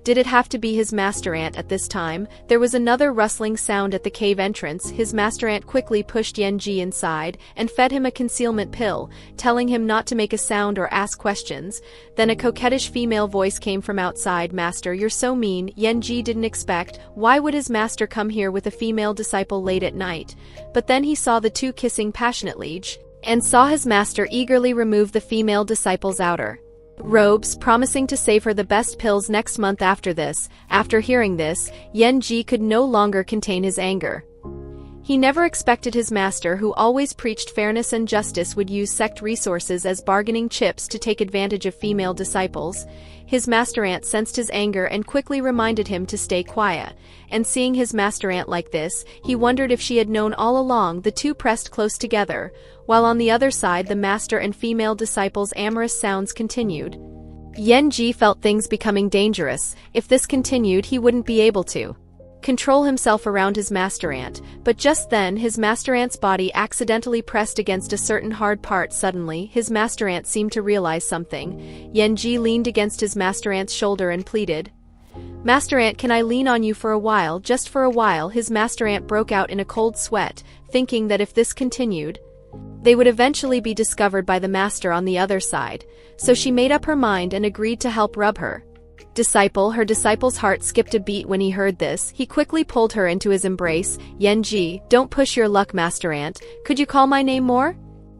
did it have to be his master ant at this time? There was another rustling sound at the cave entrance. His master ant quickly pushed Yenji inside and fed him a concealment pill, telling him not to make a sound or ask questions. Then a coquettish female voice came from outside. Master, you're so mean. Yenji didn't expect. Why would his master come here with a female disciple late at night? But then he saw the two kissing passionately and saw his master eagerly remove the female disciple's outer robes, promising to save her the best pills next month after this. After hearing this, Yenji could no longer contain his anger. He never expected his master, who always preached fairness and justice, would use sect resources as bargaining chips to take advantage of female disciples. His master ant sensed his anger and quickly reminded him to stay quiet. And seeing his master ant like this, he wondered if she had known all along. The two pressed close together, while on the other side the master and female disciples' amorous sounds continued. Yenji felt things becoming dangerous. If this continued, he wouldn't be able to control himself around his master ant. But just then his master ant's body accidentally pressed against a certain hard part. Suddenly, his master ant seemed to realize something. Yenji leaned against his master ant's shoulder and pleaded, Master ant, can I lean on you for a while, just for a while? His master ant broke out in a cold sweat, thinking that if this continued, they would eventually be discovered by the master on the other side. So she made up her mind and agreed to help rub her disciple. Her disciple's heart skipped a beat when he heard this. He quickly pulled her into his embrace. Yenji, don't push your luck, master ant. Could you call my name more?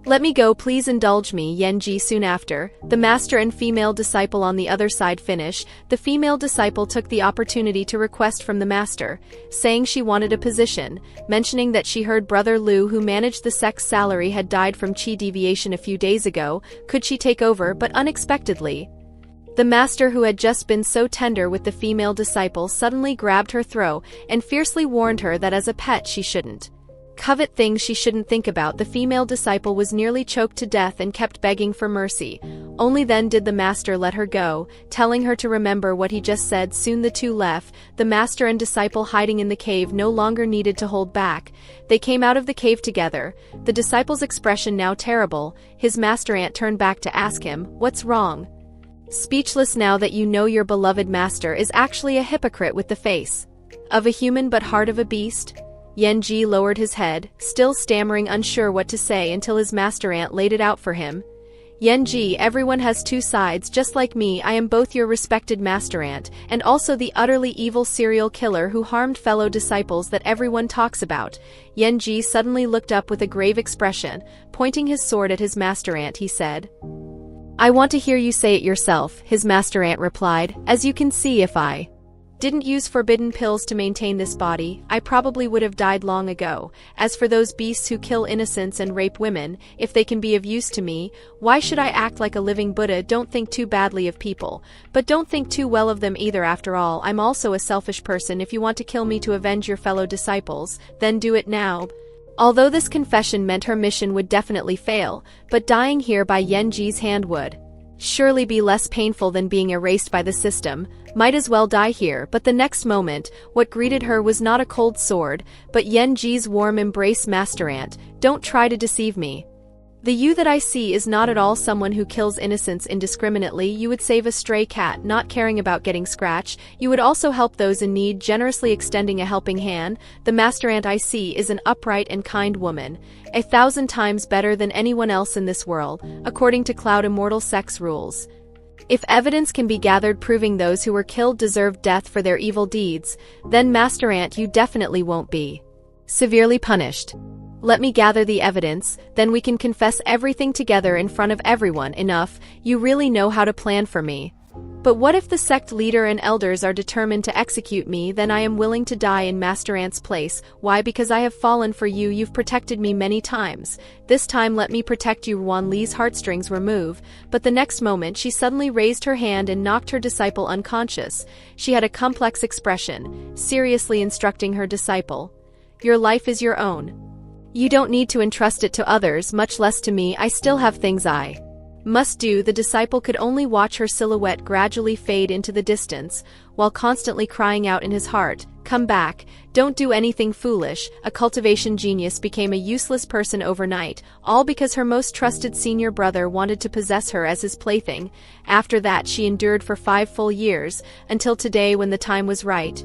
Let me go, please indulge me. Yenji. Soon after, the master and female disciple on the other side finished. The female disciple took the opportunity to request from the master, saying she wanted a position, mentioning that she heard Brother Lu, who managed the sect's salary, had died from chi deviation a few days ago. Could she take over? But unexpectedly, the master, who had just been so tender with the female disciple, suddenly grabbed her throat and fiercely warned her that as a pet she shouldn't covet things she shouldn't think about. The female disciple was nearly choked to death and kept begging for mercy. Only then did the master let her go, telling her to remember what he just said. Soon the two left. The master and disciple, hiding in the cave, no longer needed to hold back. They came out of the cave together, the disciple's expression now terrible. His master ant turned back to ask him, what's wrong? Speechless now that you know your beloved master is actually a hypocrite with the face of a human but heart of a beast? Yenji lowered his head, still stammering, unsure what to say, until his master ant laid it out for him. Yenji, everyone has two sides, just like me. I am both your respected master ant, and also the utterly evil serial killer who harmed fellow disciples that everyone talks about. Yenji suddenly looked up with a grave expression. Pointing his sword at his master ant, he said, I want to hear you say it yourself. His master ant replied, as you can see, if I didn't use forbidden pills to maintain this body, I probably would have died long ago. As for those beasts who kill innocents and rape women, if they can be of use to me, why should I act like a living Buddha? Don't think too badly of people, but don't think too well of them either. After all, I'm also a selfish person. If you want to kill me to avenge your fellow disciples, then do it now. Although this confession meant her mission would definitely fail, but dying here by Yenji's hand would surely be less painful than being erased by the system. Might as well die here. But the next moment, what greeted her was not a cold sword, but Yenji's warm embrace. Master ant, don't try to deceive me. The you that I see is not at all someone who kills innocents indiscriminately. You would save a stray cat, not caring about getting scratched. You would also help those in need, generously extending a helping hand. The master ant I see is an upright and kind woman, 1,000 times better than anyone else in this world, according to Cloud Immortal Sect's rules. If evidence can be gathered proving those who were killed deserved death for their evil deeds, then master ant, you definitely won't be Severely punished. Let me gather the evidence, then we can confess everything together in front of everyone. Enough, you really know how to plan for me. But what if the sect leader and elders are determined to execute me? Then I am willing to die in Master Ant's place. Why? Because I have fallen for you. You've protected me many times. This time let me protect you. Wan Li's heartstrings were moved, but the next moment she suddenly raised her hand and knocked her disciple unconscious. She had a complex expression, seriously instructing her disciple. Your life is your own. You don't need to entrust it to others, much less to me. I still have things I must do. The disciple could only watch her silhouette gradually fade into the distance, while constantly crying out in his heart, "Come back, don't do anything foolish." A cultivation genius became a useless person overnight, all because her most trusted senior brother wanted to possess her as his plaything. After that she endured for 5 full years, until today when the time was right.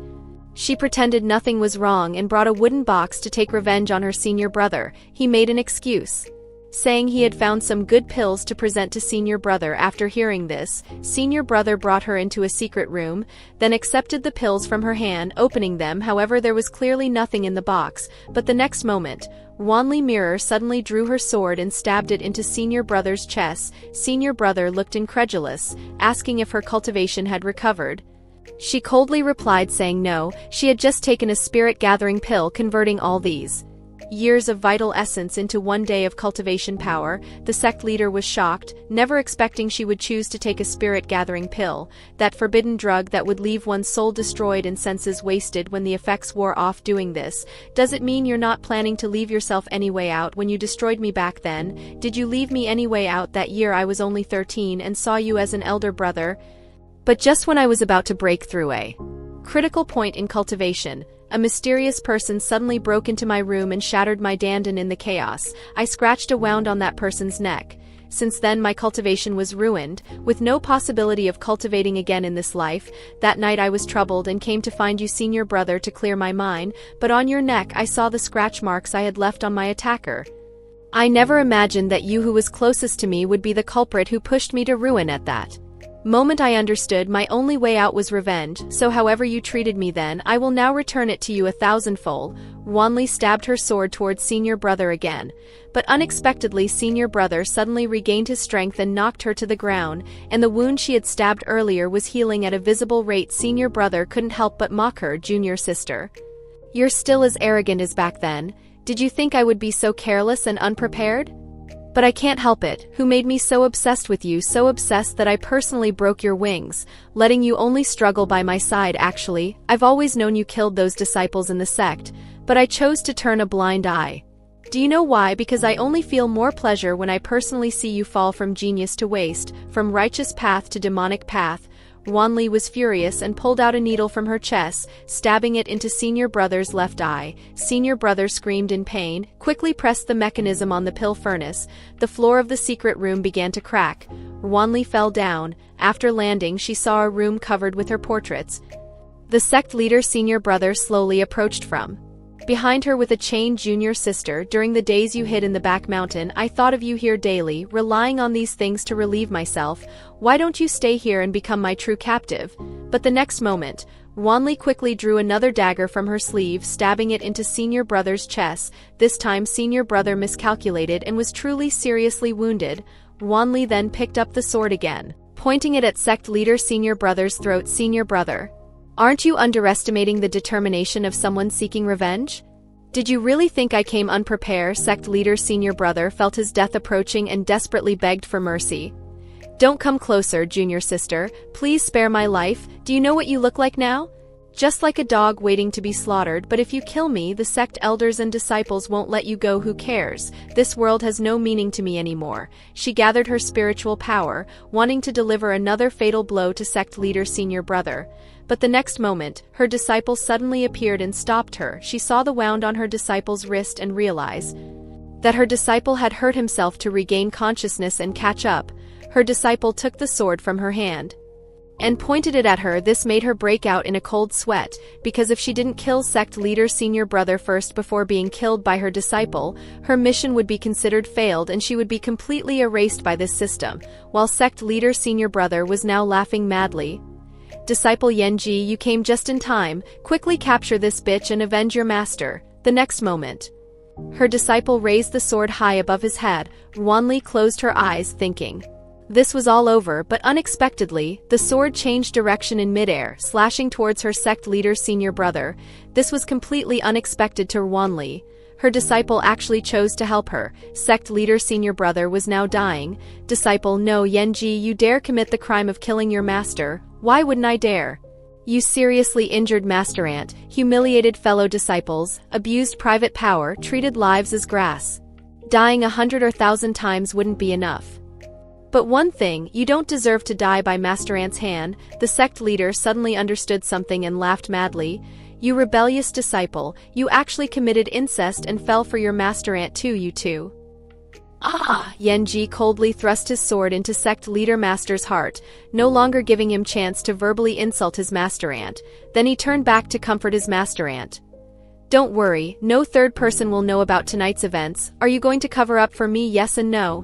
She pretended nothing was wrong and brought a wooden box to take revenge on her senior brother. He made an excuse, saying he had found some good pills to present to senior brother. After hearing this, senior brother brought her into a secret room, then accepted the pills from her hand, opening them. However, there was clearly nothing in the box, but the next moment, Wanli Mirror suddenly drew her sword and stabbed it into senior brother's chest. Senior brother looked incredulous, asking if her cultivation had recovered. She coldly replied saying no, she had just taken a spirit-gathering pill, converting all these years of vital essence into 1 day of cultivation power. The sect leader was shocked, never expecting she would choose to take a spirit-gathering pill, that forbidden drug that would leave one's soul destroyed and senses wasted when the effects wore off. Doing this, does it mean you're not planning to leave yourself any way out? When you destroyed me back then, did you leave me any way out? That year I was only 13 and saw you as an elder brother. But just when I was about to break through a critical point in cultivation, a mysterious person suddenly broke into my room and shattered my dandan. In the chaos, I scratched a wound on that person's neck. Since then my cultivation was ruined, with no possibility of cultivating again in this life. That night I was troubled and came to find you, senior brother, to clear my mind, but on your neck I saw the scratch marks I had left on my attacker. I never imagined that you, who was closest to me, would be the culprit who pushed me to ruin. At that moment I understood my only way out was revenge, so however you treated me then, I will now return it to you 1,000-fold. Wanli stabbed her sword towards senior brother again, but unexpectedly senior brother suddenly regained his strength and knocked her to the ground, and the wound she had stabbed earlier was healing at a visible rate. Senior brother couldn't help but mock her. Junior sister, you're still as arrogant as back then. Did you think I would be so careless and unprepared? But I can't help it. Who made me so obsessed with you, so obsessed that I personally broke your wings, letting you only struggle by my side? Actually, I've always known you killed those disciples in the sect, but I chose to turn a blind eye. Do you know why? Because I only feel more pleasure when I personally see you fall from genius to waste, from righteous path to demonic path. Wanli was furious and pulled out a needle from her chest, stabbing it into senior brother's left eye. Senior brother screamed in pain, quickly pressed the mechanism on the pill furnace. The floor of the secret room began to crack. Wanli fell down. After landing, she saw a room covered with her portraits. The sect leader senior brother slowly approached from behind her with a chain. Junior sister, during the days you hid in the back mountain, I thought of you here daily, relying on these things to relieve myself. Why don't you stay here and become my true captive? But the next moment, Wanli quickly drew another dagger from her sleeve, stabbing it into senior brother's chest. This time senior brother miscalculated and was truly seriously wounded. Wanli then picked up the sword again, pointing it at sect leader senior brother's throat. Senior brother, aren't you underestimating the determination of someone seeking revenge? Did you really think I came unprepared? Sect leader senior brother felt his death approaching and desperately begged for mercy. Don't come closer, junior sister. Please spare my life. Do you know what you look like now? Just like a dog waiting to be slaughtered. But if you kill me, the sect elders and disciples won't let you go. Who cares? This world has no meaning to me anymore. She gathered her spiritual power, wanting to deliver another fatal blow to sect leader senior brother. But the next moment, her disciple suddenly appeared and stopped her. She saw the wound on her disciple's wrist and realized that her disciple had hurt himself. To regain consciousness and catch up, her disciple took the sword from her hand and pointed it at her. This made her break out in a cold sweat, because if she didn't kill sect leader senior brother first before being killed by her disciple, her mission would be considered failed and she would be completely erased by this system. While sect leader senior brother was now laughing madly. Disciple Yenji, you came just in time. Quickly capture this bitch and avenge your master. The next moment, her disciple raised the sword high above his head. Wanli closed her eyes, thinking this was all over, but unexpectedly, the sword changed direction in midair, slashing towards her sect leader's senior brother. This was completely unexpected to Wanli. Her disciple actually chose to help her. Sect leader's senior brother was now dying. Disciple, no, Yanji, you dare commit the crime of killing your master. Why wouldn't I dare? You seriously injured Master Ant, humiliated fellow disciples, abused private power, treated lives as grass. Dying 100 or 1,000 times wouldn't be enough. But one thing, you don't deserve to die by Master Ant's hand. The sect leader suddenly understood something and laughed madly. You rebellious disciple, you actually committed incest and fell for your Master Ant too, you two. Ah! Yanji coldly thrust his sword into sect leader Master's heart, no longer giving him chance to verbally insult his Master Ant. Then he turned back to comfort his Master Ant. Don't worry, no third person will know about tonight's events. Are you going to cover up for me, yes and no?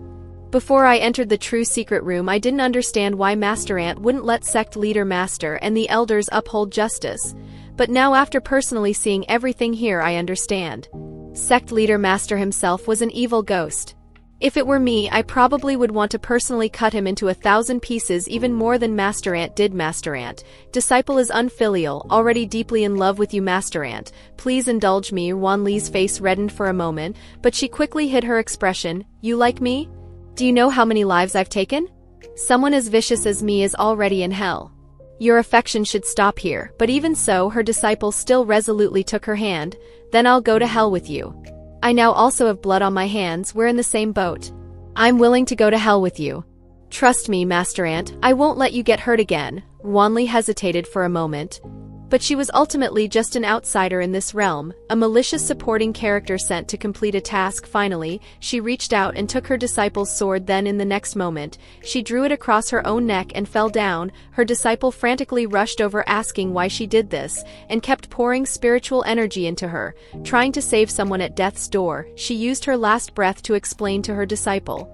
Before I entered the true secret room, I didn't understand why Master Ant wouldn't let sect leader Master and the elders uphold justice. But now after personally seeing everything here, I understand. Sect leader Master himself was an evil ghost. If it were me, I probably would want to personally cut him into 1,000 pieces, even more than Master Ant did. Master Ant, disciple is unfilial, already deeply in love with you, Master Ant. Please indulge me. Wanli's face reddened for a moment, but she quickly hid her expression. You like me? Do you know how many lives I've taken? Someone as vicious as me is already in hell. Your affection should stop here. But even so, her disciple still resolutely took her hand. Then I'll go to hell with you. I now also have blood on my hands. We're in the same boat. I'm willing to go to hell with you. Trust me, Master Ant, I won't let you get hurt again. Wanli hesitated for a moment. But she was ultimately just an outsider in this realm, a malicious supporting character sent to complete a task. Finally, she reached out and took her disciple's sword. Then in the next moment, she drew it across her own neck and fell down. Her disciple frantically rushed over, asking why she did this, and kept pouring spiritual energy into her, trying to save someone at death's door. She used her last breath to explain to her disciple.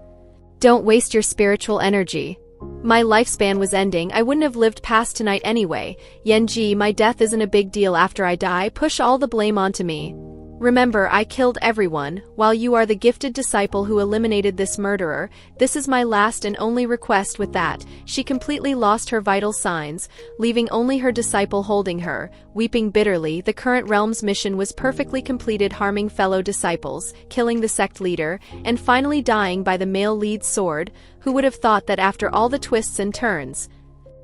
Don't waste your spiritual energy. My lifespan was ending. I wouldn't have lived past tonight anyway. Yanji, my death isn't a big deal. After I die, push all the blame onto me. Remember, I killed everyone, while you are the gifted disciple who eliminated this murderer. This is my last and only request. With that, she completely lost her vital signs, leaving only her disciple holding her, weeping bitterly. The current realm's mission was perfectly completed, harming fellow disciples, killing the sect leader, and finally dying by the male lead's sword. Who would have thought that after all the twists and turns,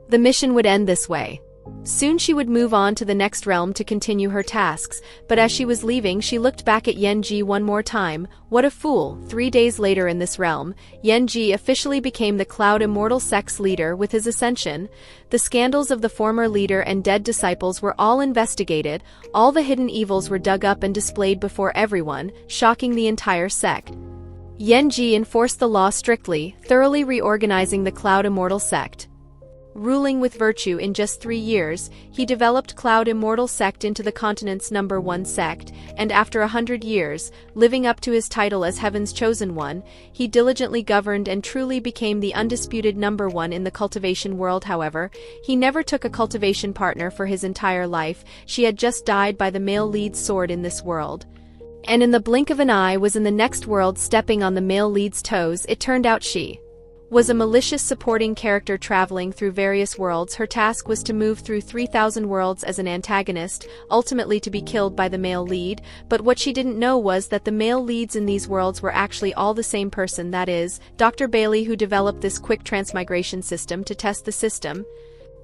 the mission would end this way? Soon she would move on to the next realm to continue her tasks, but as she was leaving, she looked back at Yanji one more time. What a fool! 3 days later in this realm, Yanji officially became the Cloud Immortal sect's leader. With his ascension, the scandals of the former leader and dead disciples were all investigated. All the hidden evils were dug up and displayed before everyone, shocking the entire sect. Yanji enforced the law strictly, thoroughly reorganizing the Cloud Immortal sect. Ruling with virtue in just 3 years, he developed Cloud Immortal sect into the continent's #1 sect, and after 100 years, living up to his title as Heaven's Chosen One, he diligently governed and truly became the undisputed #1 in the cultivation world. However, he never took a cultivation partner for his entire life. She had just died by the male lead's sword in this world, and in the blink of an eye was in the next world, stepping on the male lead's toes. It turned out she was a malicious supporting character traveling through various worlds. Her task was to move through 3,000 worlds as an antagonist, ultimately to be killed by the male lead. But what she didn't know was that the male leads in these worlds were actually all the same person, that is, Dr. Bailey, who developed this quick transmigration system to test the system.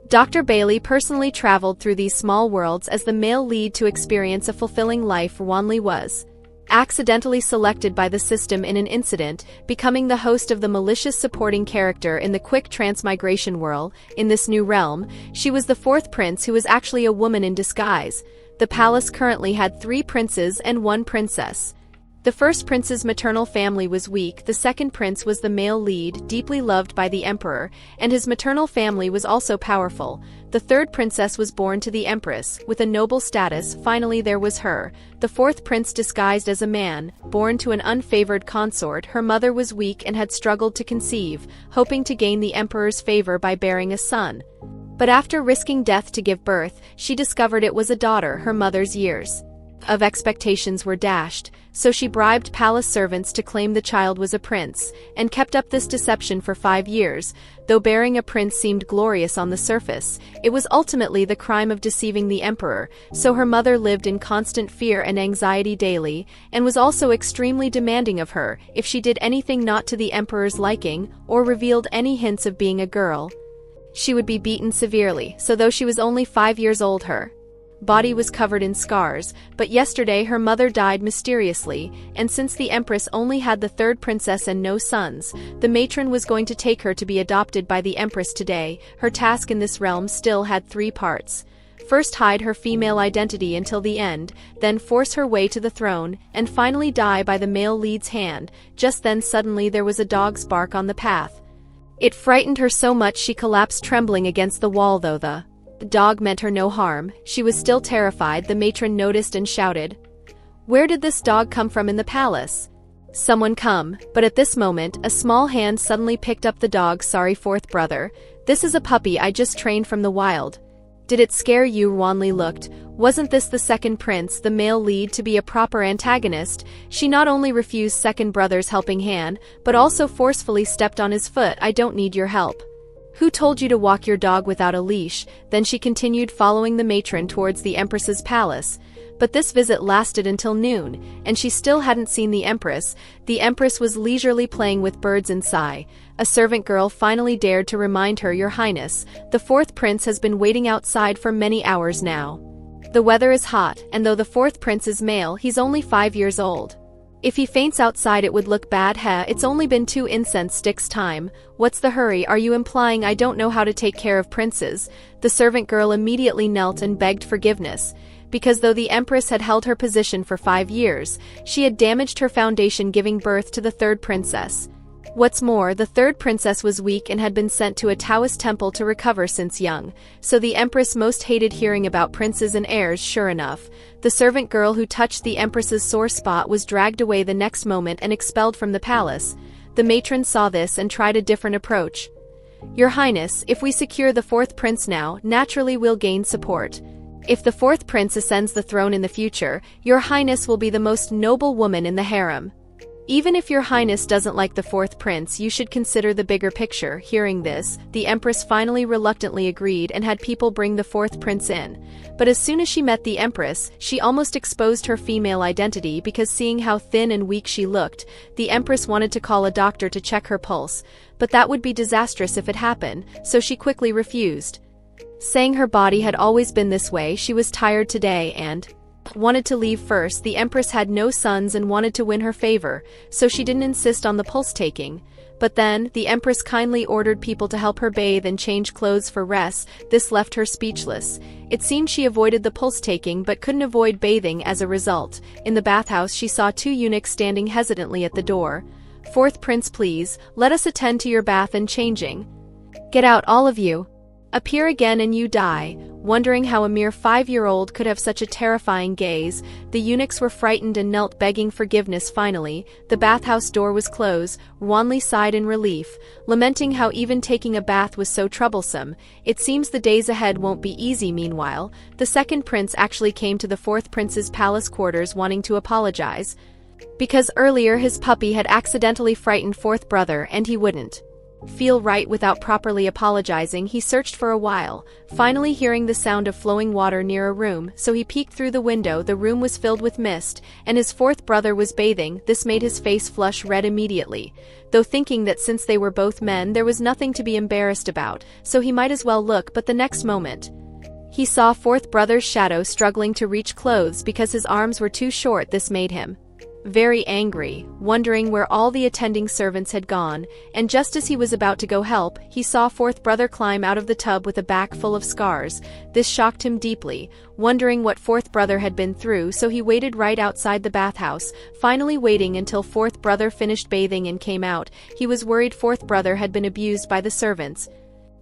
Dr. Bailey personally traveled through these small worlds as the male lead to experience a fulfilling life. Wanli was accidentally selected by the system in an incident, becoming the host of the malicious supporting character in the quick transmigration world. In this new realm, she was the 4th prince, who was actually a woman in disguise. The palace currently had 3 princes and 1 princess. The first prince's maternal family was weak. The second prince was the male lead, deeply loved by the emperor, and his maternal family was also powerful. The third princess was born to the empress, with a noble status. Finally there was her, the 4th prince, disguised as a man, born to an unfavored consort. Her mother was weak and had struggled to conceive, hoping to gain the emperor's favor by bearing a son. But after risking death to give birth, she discovered it was a daughter. Her mother's years of expectations were dashed, so she bribed palace servants to claim the child was a prince, and kept up this deception for 5 years. Though bearing a prince seemed glorious on the surface, it was ultimately the crime of deceiving the emperor, so her mother lived in constant fear and anxiety daily, and was also extremely demanding of her if she did anything not to the emperor's liking, or revealed any hints of being a girl. She would be beaten severely, so though she was only 5 years old, her body was covered in scars, but yesterday her mother died mysteriously, and since the empress only had the third princess and no sons, the matron was going to take her to be adopted by the empress today. Her task in this realm still had 3 parts. First, hide her female identity until the end, then force her way to the throne, and finally die by the male lead's hand. Just then suddenly there was a dog's bark on the path. It frightened her so much she collapsed trembling against the wall. Though the dog meant her no harm, she was still terrified. The matron noticed and shouted, "Where did this dog come from in the palace? Someone come!" But at this moment, a small hand suddenly picked up the dog. "Sorry, fourth brother. This is a puppy I just trained from the wild." "Did it scare you?" Wanli looked. Wasn't this the second prince, the male lead, to be a proper antagonist? She not only refused second brother's helping hand, but also forcefully stepped on his foot. "I don't need your help." "Who told you to walk your dog without a leash?" Then she continued, following the matron towards the empress's palace. But this visit lasted until noon, and she still hadn't seen the empress. The empress was leisurely playing with birds inside. A servant girl finally dared to remind her, "Your Highness, the fourth prince has been waiting outside for many hours now. The weather is hot, and though the fourth prince is male, he's only 5 years old. If he faints outside it would look bad. It's only been 2 incense sticks time. What's the hurry? Are you implying I don't know how to take care of princes?" The servant girl immediately knelt and begged forgiveness, because though the empress had held her position for 5 years, she had damaged her foundation giving birth to the third princess. What's more, the third princess was weak and had been sent to a Taoist temple to recover since young, so the empress most hated hearing about princes and heirs. Sure enough, the servant girl who touched the empress's sore spot was dragged away the next moment and expelled from the palace. The matron saw this and tried a different approach. "Your Highness, if we secure the fourth prince now, naturally we'll gain support. If the fourth prince ascends the throne in the future, your Highness will be the most noble woman in the harem. Even if your Highness doesn't like the fourth prince, you should consider the bigger picture." Hearing this, the empress finally reluctantly agreed and had people bring the fourth prince in. But as soon as she met the empress, she almost exposed her female identity, because seeing how thin and weak she looked, the empress wanted to call a doctor to check her pulse, but that would be disastrous if it happened, so she quickly refused, saying her body had always been this way. She was tired today and wanted to leave first. The empress had no sons and wanted to win her favor, so she didn't insist on the pulse taking. But then, the empress kindly ordered people to help her bathe and change clothes for rest. This left her speechless. It seemed she avoided the pulse taking but couldn't avoid bathing as a result. In the bathhouse she saw 2 eunuchs standing hesitantly at the door. "Fourth prince, please, let us attend to your bath and changing." "Get out, all of you. Appear again and you die." Wondering how a mere 5-year-old could have such a terrifying gaze, the eunuchs were frightened and knelt begging forgiveness. Finally, the bathhouse door was closed. Wanli sighed in relief, lamenting how even taking a bath was so troublesome. It seems the days ahead won't be easy. Meanwhile, the second prince actually came to the fourth prince's palace quarters wanting to apologize, because earlier his puppy had accidentally frightened fourth brother and he wouldn't feel right without properly apologizing. He searched for a while, finally hearing the sound of flowing water near a room, so he peeked through the window. The room was filled with mist, and his fourth brother was bathing. This made his face flush red immediately, though thinking that since they were both men there was nothing to be embarrassed about, so he might as well look. But the next moment, he saw fourth brother's shadow struggling to reach clothes because his arms were too short. This made him very angry, wondering where all the attending servants had gone, and just as he was about to go help, he saw fourth brother climb out of the tub with a back full of scars. This shocked him deeply, wondering what fourth brother had been through, so he waited right outside the bathhouse, finally waiting until fourth brother finished bathing and came out. He was worried fourth brother had been abused by the servants,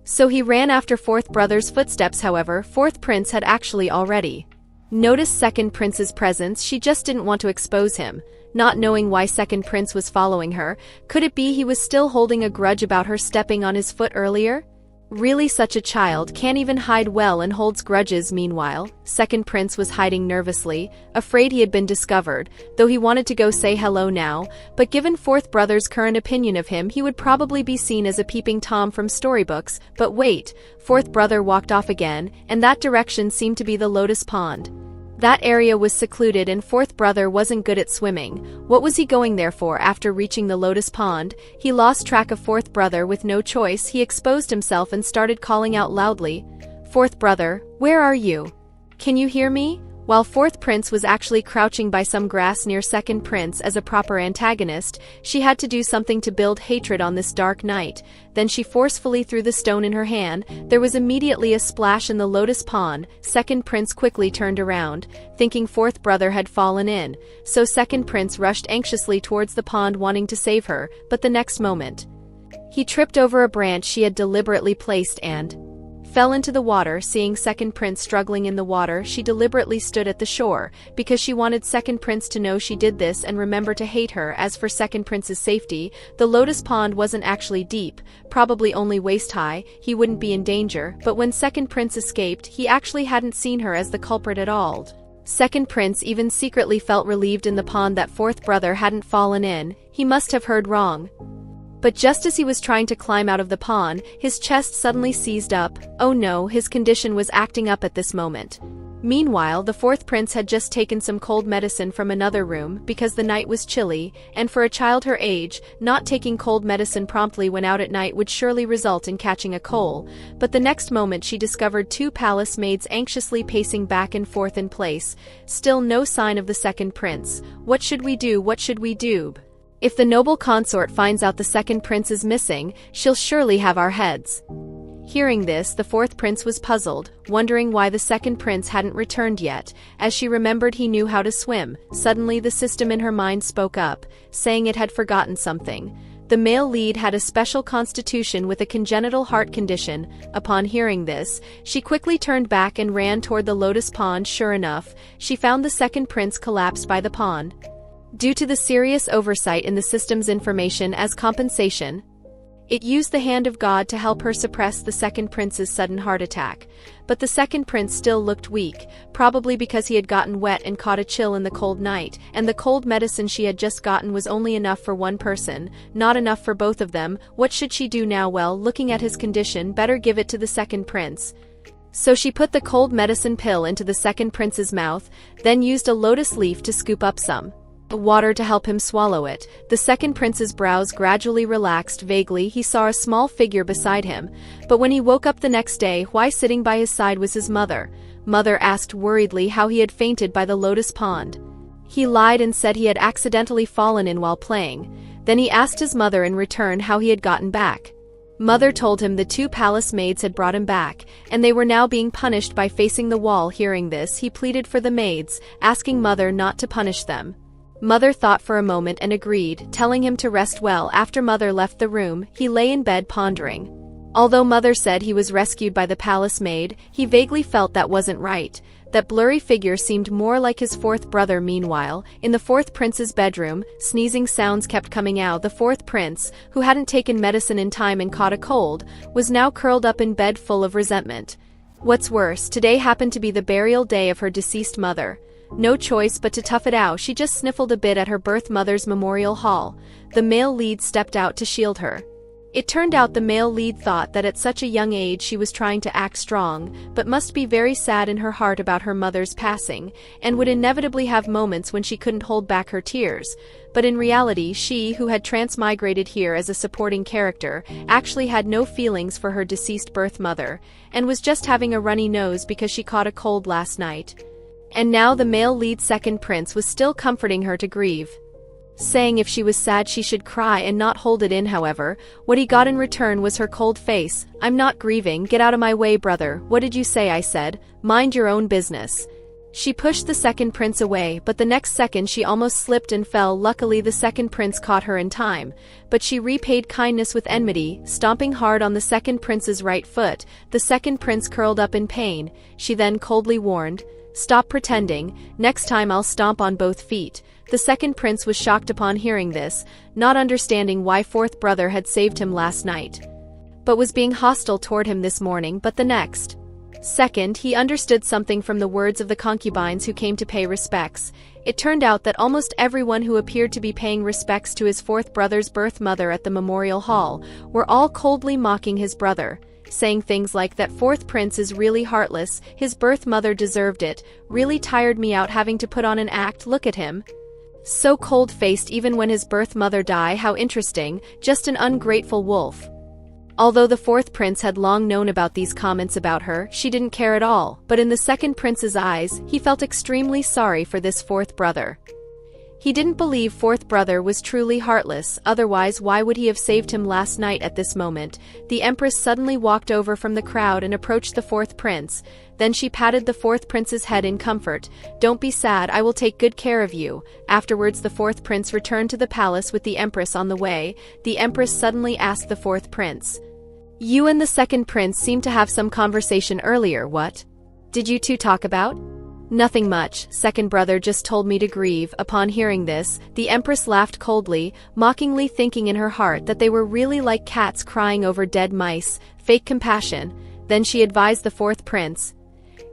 so he ran after fourth brother's footsteps. However, fourth prince had actually already noticed second prince's presence. She just didn't want to expose him, not knowing why second prince was following her. Could it be he was still holding a grudge about her stepping on his foot earlier? Really, such a child can't even hide well and holds grudges. Meanwhile, second prince was hiding nervously, afraid he had been discovered, though he wanted to go say hello now, but given fourth brother's current opinion of him, he would probably be seen as a peeping Tom from storybooks. But wait, fourth brother walked off again, and that direction seemed to be the lotus pond. That area was secluded and fourth brother wasn't good at swimming. What was he going there for? After reaching the lotus pond, he lost track of fourth brother. With no choice, he exposed himself and started calling out loudly, "Fourth brother, where are you? Can you hear me?" While fourth prince was actually crouching by some grass near second prince. As a proper antagonist, she had to do something to build hatred on this dark night. Then she forcefully threw the stone in her hand. There was immediately a splash in the lotus pond. Second prince quickly turned around, thinking fourth brother had fallen in, so second prince rushed anxiously towards the pond wanting to save her, but the next moment, he tripped over a branch she had deliberately placed and fell into the water. Seeing second prince struggling in the water, she deliberately stood at the shore, because she wanted second prince to know she did this and remember to hate her. As for second prince's safety, the lotus pond wasn't actually deep, probably only waist high, he wouldn't be in danger, but when second prince escaped, he actually hadn't seen her as the culprit at all. Second prince even secretly felt relieved in the pond that fourth brother hadn't fallen in. He must have heard wrong. But just as he was trying to climb out of the pond, his chest suddenly seized up. Oh no, his condition was acting up at this moment. Meanwhile, the fourth prince had just taken some cold medicine from another room because the night was chilly, and for a child her age, not taking cold medicine promptly when out at night would surely result in catching a cold. But the next moment she discovered two palace maids anxiously pacing back and forth in place. Still no sign of the second prince. What should we do? What should we do? If the noble consort finds out the second prince is missing, she'll surely have our heads. Hearing this, the fourth prince was puzzled, wondering why the second prince hadn't returned yet. As she remembered he knew how to swim, suddenly the system in her mind spoke up, saying it had forgotten something. The male lead had a special constitution with a congenital heart condition. Upon hearing this, she quickly turned back and ran toward the lotus pond. Sure enough, she found the second prince collapsed by the pond. Due to the serious oversight in the system's information, as compensation, it used the hand of God to help her suppress the second prince's sudden heart attack. But the second prince still looked weak, probably because he had gotten wet and caught a chill in the cold night, and the cold medicine she had just gotten was only enough for one person, not enough for both of them. What should she do now? Well, looking at his condition, better give it to the second prince. So she put the cold medicine pill into the second prince's mouth, then used a lotus leaf to scoop up some water to help him swallow it. The second prince's brows gradually relaxed. Vaguely, he saw a small figure beside him, but when he woke up the next day, why sitting by his side was his mother. Mother asked worriedly how he had fainted by the lotus pond. He lied and said he had accidentally fallen in while playing. Then he asked his mother in return how he had gotten back. Mother told him the two palace maids had brought him back, and they were now being punished by facing the wall. Hearing this, he pleaded for the maids, asking Mother not to punish them. Mother thought for a moment and agreed, telling him to rest well. After Mother left the room, he lay in bed pondering. Although Mother said he was rescued by the palace maid, he vaguely felt that wasn't right. That blurry figure seemed more like his fourth brother. Meanwhile, in the fourth prince's bedroom, sneezing sounds kept coming out. The fourth prince, who hadn't taken medicine in time and caught a cold, was now curled up in bed full of resentment. What's worse, today happened to be the burial day of her deceased mother. No choice but to tough it out. She just sniffled a bit at her birth mother's memorial hall. The male lead stepped out to shield her. It turned out the male lead thought that at such a young age she was trying to act strong, but must be very sad in her heart about her mother's passing, and would inevitably have moments when she couldn't hold back her tears. But in reality, she, who had transmigrated here as a supporting character, actually had no feelings for her deceased birth mother, and was just having a runny nose because she caught a cold last night. And now the male lead second prince was still comforting her to grieve, saying if she was sad she should cry and not hold it in. However, what he got in return was her cold face. "I'm not grieving, get out of my way, brother." "What did you say?" I said. "Mind your own business." She pushed the second prince away, but the next second she almost slipped and fell. Luckily the second prince caught her in time, but she repaid kindness with enmity, stomping hard on the second prince's right foot. The second prince curled up in pain. She then coldly warned, "Stop pretending, next time I'll stomp on both feet." The second prince was shocked upon hearing this, not understanding why fourth brother had saved him last night. but was being hostile toward him this morning but the next. Second, he understood something from the words of the concubines who came to pay respects. It turned out that almost everyone who appeared to be paying respects to his fourth brother's birth mother at the memorial hall were all coldly mocking his brother, saying things like that fourth prince is really heartless, his birth mother deserved it, really tired me out having to put on an act, look at him. So cold-faced even when his birth mother die, how interesting, just an ungrateful wolf. Although the fourth prince had long known about these comments about her, she didn't care at all, but in the second prince's eyes, he felt extremely sorry for this fourth brother. He didn't believe fourth brother was truly heartless, otherwise why would he have saved him last night at this moment? The empress suddenly walked over from the crowd and approached the fourth prince. Then she patted the fourth prince's head in comfort. Don't be sad, I will take good care of you. Afterwards the fourth prince returned to the palace with the empress on the way. The empress suddenly asked the fourth prince, "You and the second prince seemed to have some conversation earlier, what did you two talk about?" "Nothing much, second brother just told me to grieve." Upon hearing this, the empress laughed coldly, mockingly thinking in her heart that they were really like cats crying over dead mice, fake compassion. Then she advised the fourth prince,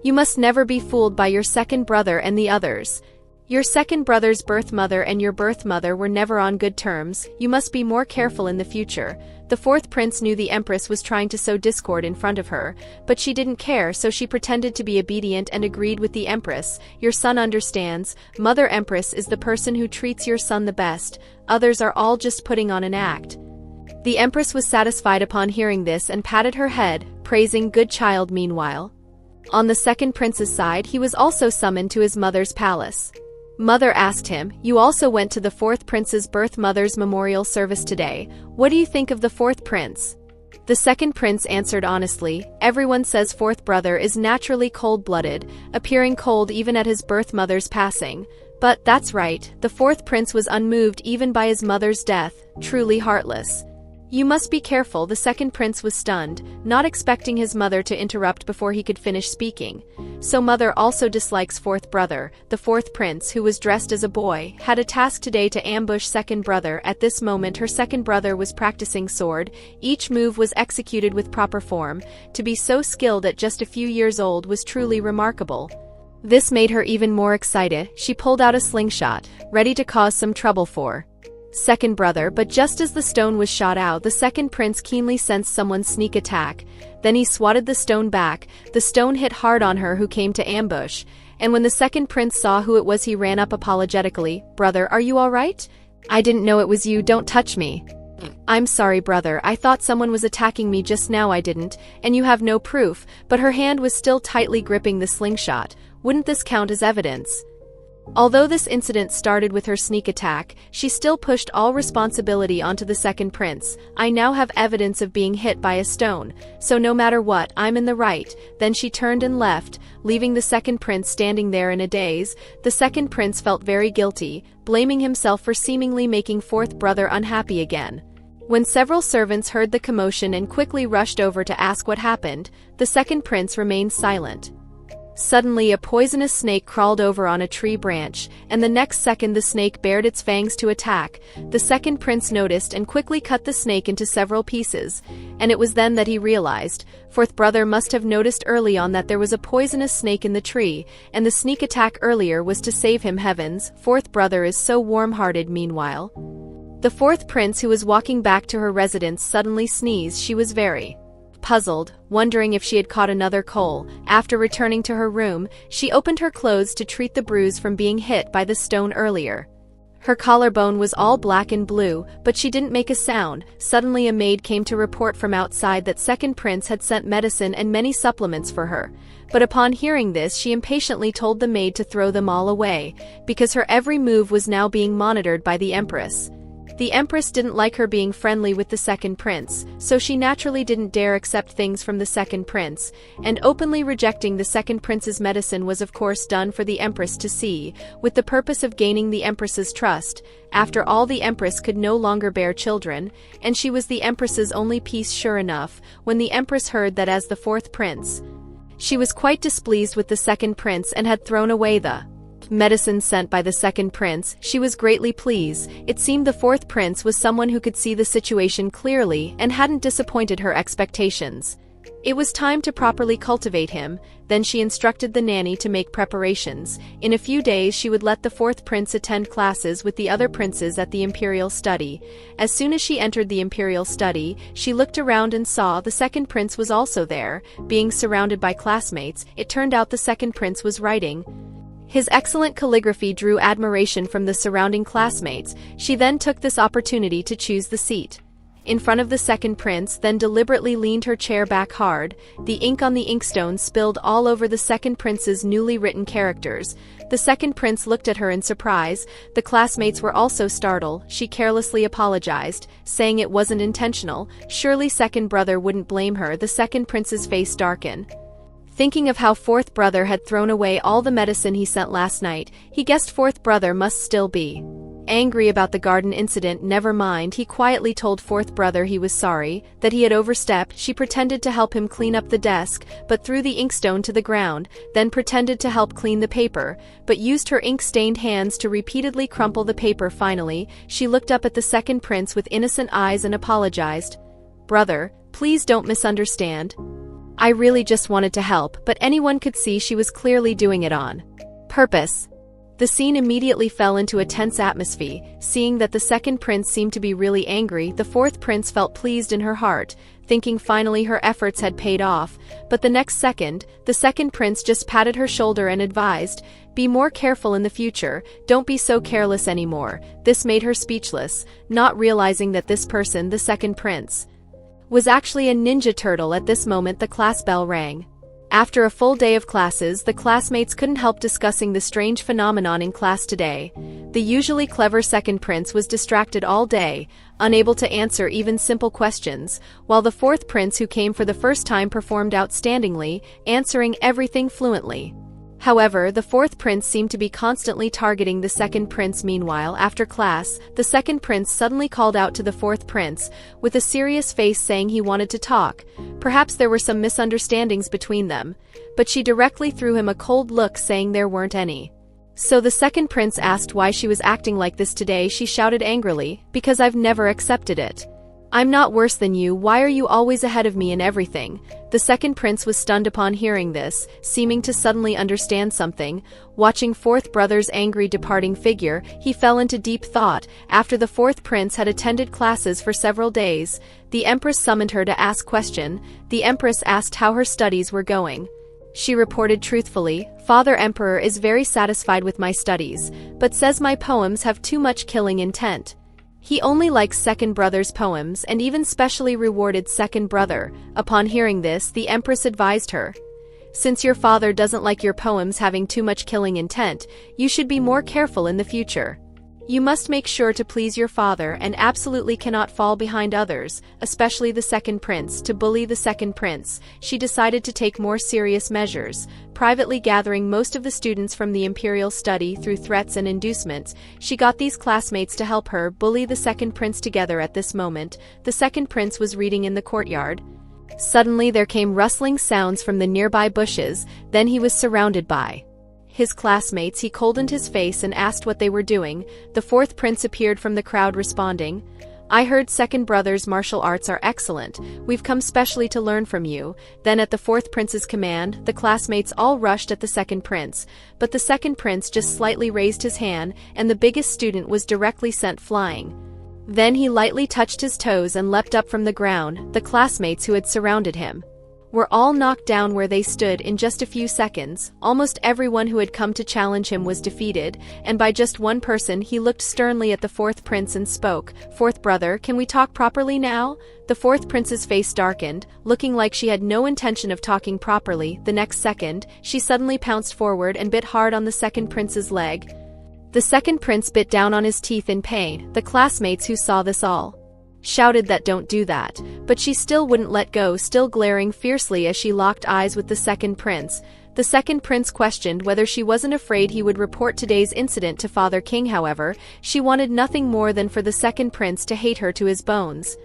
"You must never be fooled by your second brother and the others. Your second brother's birth mother and your birth mother were never on good terms, you must be more careful in the future." The fourth prince knew the empress was trying to sow discord in front of her, but she didn't care, so she pretended to be obedient and agreed with the empress. "Your son understands, Mother Empress is the person who treats your son the best, others are all just putting on an act." The empress was satisfied upon hearing this and patted her head, praising good child. Meanwhile, on the second prince's side, he was also summoned to his mother's palace. Mother asked him, "You also went to the fourth prince's birth mother's memorial service today. What do you think of the fourth prince?" The second prince answered honestly, "Everyone says fourth brother is naturally cold-blooded, appearing cold even at his birth mother's passing. But that's right, the fourth prince was unmoved even by his mother's death, truly heartless." "You must be careful," the second prince was stunned, not expecting his mother to interrupt before he could finish speaking. "So mother also dislikes fourth brother." The fourth prince, who was dressed as a boy, had a task today to ambush second brother. At this moment her second brother was practicing sword. Each move was executed with proper form. To be so skilled at just a few years old was truly remarkable. This made her even more excited. She pulled out a slingshot, ready to cause some trouble for second brother, but just as the stone was shot out, the second prince keenly sensed someone's sneak attack. Then he swatted the stone back. The stone hit hard on her who came to ambush, and when the second prince saw who it was, he ran up apologetically. "Brother, are you all right?" "I didn't know it was you, don't touch me." "I'm sorry brother, I thought someone was attacking me just now, I didn't, and you have no proof." But her hand was still tightly gripping the slingshot. Wouldn't this count as evidence? Although this incident started with her sneak attack, she still pushed all responsibility onto the second prince. "I now have evidence of being hit by a stone, so no matter what, I'm in the right." Then she turned and left, leaving the second prince standing there in a daze. The second prince felt very guilty, blaming himself for seemingly making fourth brother unhappy again. When several servants heard the commotion and quickly rushed over to ask what happened, the second prince remained silent. Suddenly a poisonous snake crawled over on a tree branch, and the next second the snake bared its fangs to attack. The second prince noticed and quickly cut the snake into several pieces, and it was then that he realized. Fourth brother must have noticed early on that there was a poisonous snake in the tree, and the sneak attack earlier was to save him. Heavens, fourth brother is so warm-hearted. Meanwhile, the fourth prince, who was walking back to her residence, suddenly sneezed. She was very puzzled, wondering if she had caught another cold. After returning to her room, she opened her clothes to treat the bruise from being hit by the stone earlier. Her collarbone was all black and blue, but she didn't make a sound. Suddenly a maid came to report from outside that second prince had sent medicine and many supplements for her. But upon hearing this, she impatiently told the maid to throw them all away, because her every move was now being monitored by the empress. The empress didn't like her being friendly with the second prince, so she naturally didn't dare accept things from the second prince, and openly rejecting the second prince's medicine was of course done for the empress to see, with the purpose of gaining the empress's trust. After all, the empress could no longer bear children, and she was the empress's only piece. Sure enough, when the empress heard that as the fourth prince, she was quite displeased with the second prince and had thrown away the medicine sent by the second prince, she was greatly pleased. It seemed the fourth prince was someone who could see the situation clearly and hadn't disappointed her expectations. It was time to properly cultivate him. Then she instructed the nanny to make preparations. In a few days she would let the fourth prince attend classes with the other princes at the imperial study. As soon as she entered the imperial study, she looked around and saw the second prince was also there. Being surrounded by classmates, it turned out the second prince was writing. His excellent calligraphy drew admiration from the surrounding classmates. She then took this opportunity to choose the seat in front of the second prince, then deliberately leaned her chair back hard. The ink on the inkstone spilled all over the second prince's newly written characters. The second prince looked at her in surprise. The classmates were also startled. She carelessly apologized, saying it wasn't intentional. Surely second brother wouldn't blame her. The second prince's face darkened. Thinking of how fourth brother had thrown away all the medicine he sent last night, he guessed fourth brother must still be angry about the garden incident. Never mind, he quietly told fourth brother he was sorry, that he had overstepped. She pretended to help him clean up the desk, but threw the inkstone to the ground, then pretended to help clean the paper, but used her ink-stained hands to repeatedly crumple the paper. Finally, she looked up at the second prince with innocent eyes and apologized. "Brother, please don't misunderstand. I really just wanted to help," but anyone could see she was clearly doing it on purpose. The scene immediately fell into a tense atmosphere. Seeing that the second prince seemed to be really angry, the fourth prince felt pleased in her heart, thinking finally her efforts had paid off. But the next second, the second prince just patted her shoulder and advised, "Be more careful in the future, don't be so careless anymore." This made her speechless, not realizing that this person, the second prince, was actually a ninja turtle. At this moment the class bell rang. After a full day of classes, the classmates couldn't help discussing the strange phenomenon in class today. The usually clever second prince was distracted all day, unable to answer even simple questions, while the fourth prince, who came for the first time, performed outstandingly, answering everything fluently. However, the fourth prince seemed to be constantly targeting the second prince. Meanwhile, after class, the second prince suddenly called out to the fourth prince, with a serious face, saying he wanted to talk. Perhaps there were some misunderstandings between them, but she directly threw him a cold look, saying there weren't any. So the second prince asked why she was acting like this today. She shouted angrily, "Because I've never accepted it. I'm not worse than you. Why are you always ahead of me in everything?" The second prince was stunned upon hearing this, seeming to suddenly understand something. Watching fourth brother's angry departing figure, he fell into deep thought. After the fourth prince had attended classes for several days, the empress summoned her to ask question. The empress asked how her studies were going. She reported truthfully, "Father Emperor is very satisfied with my studies, but says my poems have too much killing intent. He only likes second brother's poems and even specially rewarded second brother." Upon hearing this, the empress advised her, "Since your father doesn't like your poems having too much killing intent, you should be more careful in the future. You must make sure to please your father and absolutely cannot fall behind others, especially the second prince." To bully the second prince, she decided to take more serious measures. Privately gathering most of the students from the imperial study through threats and inducements, she got these classmates to help her bully the second prince together. At this moment, the second prince was reading in the courtyard. Suddenly there came rustling sounds from the nearby bushes. Then he was surrounded by his classmates. He colded his face and asked what they were doing. The fourth prince appeared from the crowd, responding, "I heard second brother's martial arts are excellent. We've come specially to learn from you." Then at the fourth prince's command, the classmates all rushed at the second prince, but the second prince just slightly raised his hand, and the biggest student was directly sent flying. Then he lightly touched his toes and leapt up from the ground. The classmates who had surrounded him were all knocked down where they stood in just a few seconds. Almost everyone who had come to challenge him was defeated, and by just one person. He looked sternly at the fourth prince and spoke, "Fourth brother, can we talk properly now?" The fourth prince's face darkened, looking like she had no intention of talking properly. The next second, she suddenly pounced forward and bit hard on the second prince's leg. The second prince bit down on his teeth in pain. The classmates who saw this all shouted that don't do that, but she still wouldn't let go, still glaring fiercely as she locked eyes with the second prince. The second prince questioned whether she wasn't afraid he would report today's incident to Father King. However, she wanted nothing more than for the second prince to hate her to his bones.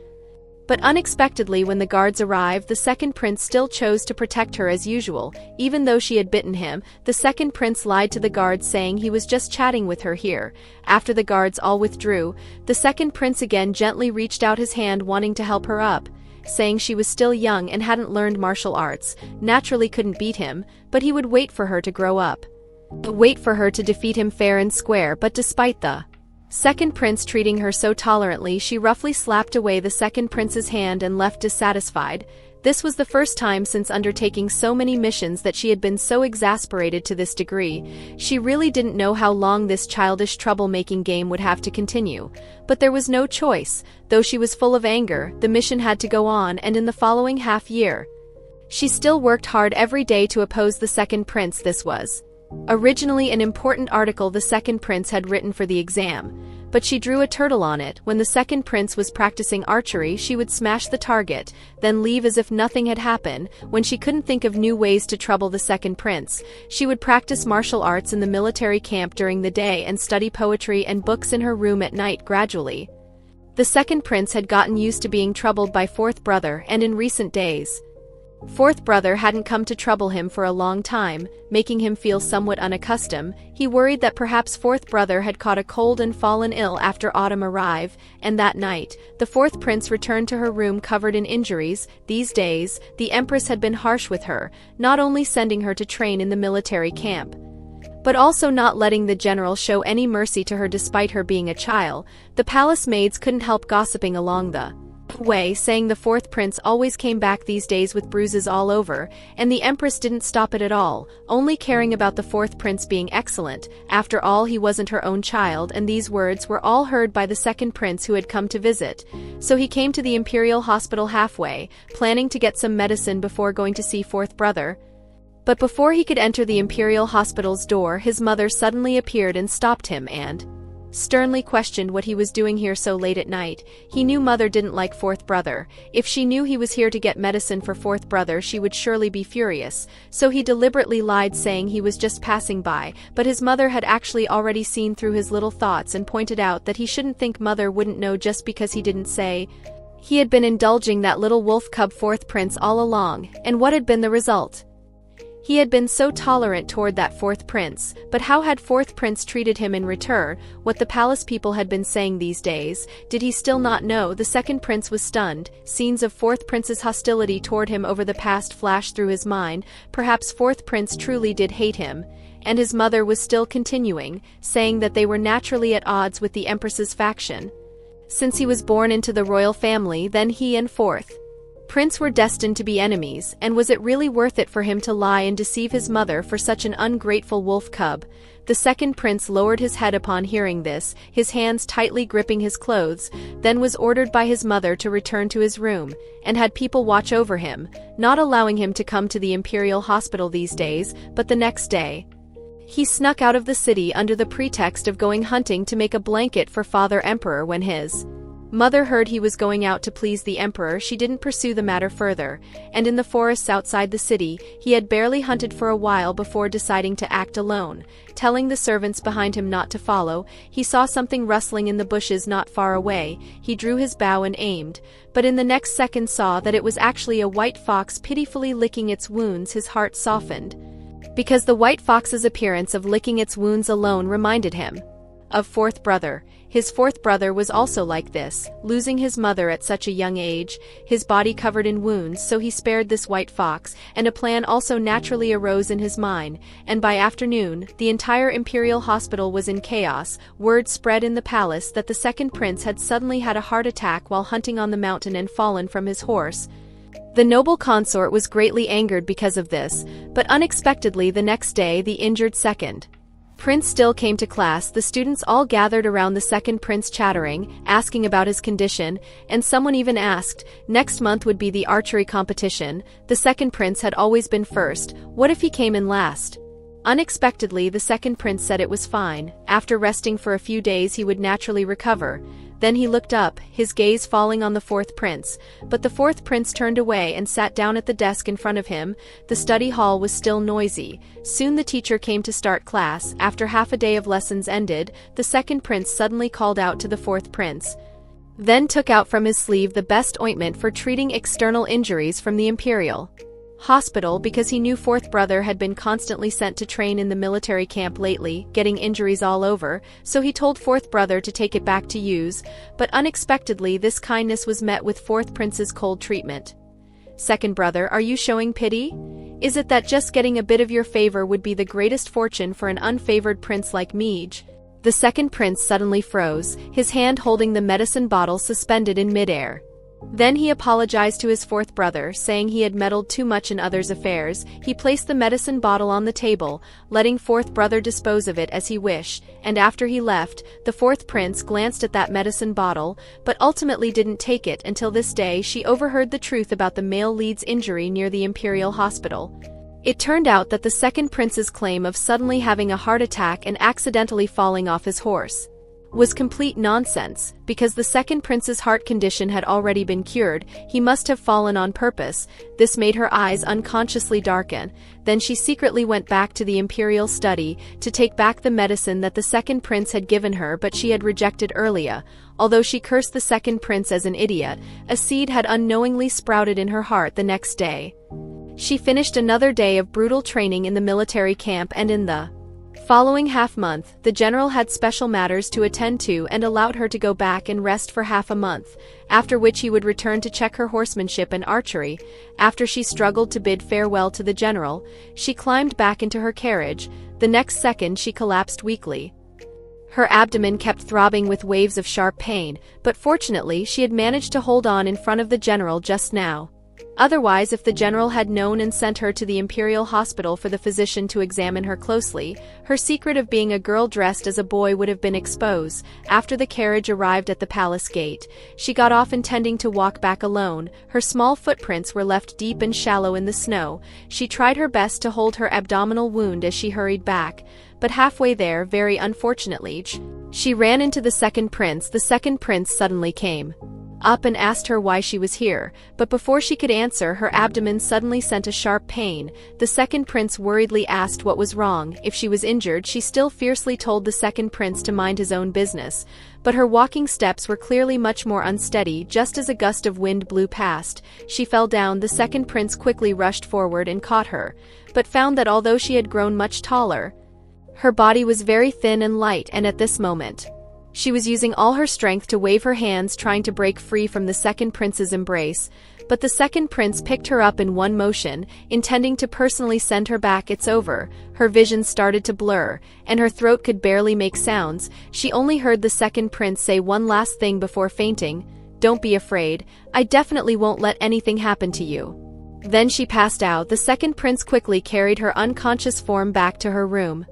But unexpectedly when the guards arrived, the second prince still chose to protect her as usual. Even though she had bitten him, the second prince lied to the guards saying he was just chatting with her here. After the guards all withdrew, the second prince again gently reached out his hand wanting to help her up, saying she was still young and hadn't learned martial arts, naturally couldn't beat him, but he would wait for her to grow up. Wait for her to defeat him fair and square. But despite the second prince treating her so tolerantly, she roughly slapped away the second prince's hand and left dissatisfied. This was the first time since undertaking so many missions that she had been so exasperated to this degree. She really didn't know how long this childish troublemaking game would have to continue. But there was no choice. Though she was full of anger, the mission had to go on, and in the following half year, she still worked hard every day to oppose the second prince. This was originally an important article the second prince had written for the exam, but she drew a turtle on it. When the second prince was practicing archery, she would smash the target, then leave as if nothing had happened. When she couldn't think of new ways to trouble the second prince, she would practice martial arts in the military camp during the day and study poetry and books in her room at night. Gradually, the second prince had gotten used to being troubled by fourth brother, and in recent days, fourth brother hadn't come to trouble him for a long time, making him feel somewhat unaccustomed. He worried that perhaps fourth brother had caught a cold and fallen ill after autumn arrived, and that night, the fourth prince returned to her room covered in injuries. These days, the empress had been harsh with her, not only sending her to train in the military camp, but also not letting the general show any mercy to her despite her being a child. The palace maids couldn't help gossiping along the way, saying the fourth prince always came back these days with bruises all over, and the empress didn't stop it at all, only caring about the fourth prince being excellent. After all, he wasn't her own child, and these words were all heard by the second prince who had come to visit. So he came to the imperial hospital halfway, planning to get some medicine before going to see fourth brother. But before he could enter the imperial hospital's door, his mother suddenly appeared and stopped him and sternly questioned what he was doing here so late at night. He knew mother didn't like fourth brother. If she knew he was here to get medicine for fourth brother, she would surely be furious. So he deliberately lied, saying he was just passing by, but his mother had actually already seen through his little thoughts and pointed out that he shouldn't think mother wouldn't know just because he didn't say. He had been indulging that little wolf cub fourth prince all along, and what had been the result? He had been so tolerant toward that fourth prince, but how had fourth prince treated him in return? What the palace people had been saying these days, did he still not know? The second prince was stunned. Scenes of fourth prince's hostility toward him over the past flashed through his mind. Perhaps fourth prince truly did hate him. And his mother was still continuing, saying that they were naturally at odds with the empress's faction. Since he was born into the royal family, then he and fourth prince were destined to be enemies, and was it really worth it for him to lie and deceive his mother for such an ungrateful wolf cub? The second prince lowered his head upon hearing this, his hands tightly gripping his clothes, then was ordered by his mother to return to his room, and had people watch over him, not allowing him to come to the imperial hospital these days. But the next day, he snuck out of the city under the pretext of going hunting to make a blanket for Father Emperor. When his mother heard he was going out to please the emperor, she didn't pursue the matter further, and in the forests outside the city, he had barely hunted for a while before deciding to act alone. Telling the servants behind him not to follow, he saw something rustling in the bushes not far away. He drew his bow and aimed, but in the next second saw that it was actually a white fox pitifully licking its wounds. His heart softened, because the white fox's appearance of licking its wounds alone reminded him of fourth brother. His fourth brother was also like this, losing his mother at such a young age, his body covered in wounds, so he spared this white fox, and a plan also naturally arose in his mind, and by afternoon, the entire imperial hospital was in chaos. Word spread in the palace that the second prince had suddenly had a heart attack while hunting on the mountain and fallen from his horse. The noble consort was greatly angered because of this, but unexpectedly the next day the injured second prince still came to class. The students all gathered around the second prince chattering, asking about his condition, and someone even asked, next month would be the archery competition. The second prince had always been first, what if he came in last? Unexpectedly the second prince said it was fine, after resting for a few days he would naturally recover. Then he looked up, his gaze falling on the fourth prince, but the fourth prince turned away and sat down at the desk in front of him. The study hall was still noisy. Soon the teacher came to start class. After half a day of lessons ended, the second prince suddenly called out to the fourth prince, then took out from his sleeve the best ointment for treating external injuries from the Imperial Hospital because he knew fourth brother had been constantly sent to train in the military camp lately, getting injuries all over, so he told fourth brother to take it back to use, but unexpectedly this kindness was met with fourth prince's cold treatment. Second brother, are you showing pity? Is it that just getting a bit of your favor would be the greatest fortune for an unfavored prince like Meej? The second prince suddenly froze, his hand holding the medicine bottle suspended in midair. Then he apologized to his fourth brother, saying he had meddled too much in others' affairs. He placed the medicine bottle on the table, letting fourth brother dispose of it as he wished, and after he left, the fourth prince glanced at that medicine bottle, but ultimately didn't take it until this day she overheard the truth about the male lead's injury near the Imperial Hospital. It turned out that the second prince's claim of suddenly having a heart attack and accidentally falling off his horse was complete nonsense, because the second prince's heart condition had already been cured. He must have fallen on purpose. This made her eyes unconsciously darken. Then she secretly went back to the imperial study to take back the medicine that the second prince had given her but she had rejected earlier. Although she cursed the second prince as an idiot, a seed had unknowingly sprouted in her heart the next day. She finished another day of brutal training in the military camp, and in the following half-month, the general had special matters to attend to and allowed her to go back and rest for half a month, after which he would return to check her horsemanship and archery. After she struggled to bid farewell to the general, she climbed back into her carriage. The next second she collapsed weakly. Her abdomen kept throbbing with waves of sharp pain, but fortunately she had managed to hold on in front of the general just now. Otherwise, if the general had known and sent her to the Imperial Hospital for the physician to examine her closely, her secret of being a girl dressed as a boy would have been exposed. After the carriage arrived at the palace gate, she got off intending to walk back alone. Her small footprints were left deep and shallow in the snow. She tried her best to hold her abdominal wound as she hurried back, but halfway there, very unfortunately, she ran into the second prince. The second prince suddenly came up and asked her why she was here, but before she could answer, her abdomen suddenly sent a sharp pain. The second prince worriedly asked what was wrong. If she was injured, she still fiercely told the second prince to mind his own business, but her walking steps were clearly much more unsteady. Just as a gust of wind blew past, she fell down. The second prince quickly rushed forward and caught her, but found that although she had grown much taller, her body was very thin and light, and at this moment, she was using all her strength to wave her hands, trying to break free from the second prince's embrace, but the second prince picked her up in one motion, intending to personally send her back. It's over. Her vision started to blur, and her throat could barely make sounds. She only heard the second prince say one last thing before fainting: "Don't be afraid. I definitely won't let anything happen to you." Then she passed out. The second prince quickly carried her unconscious form back to her room.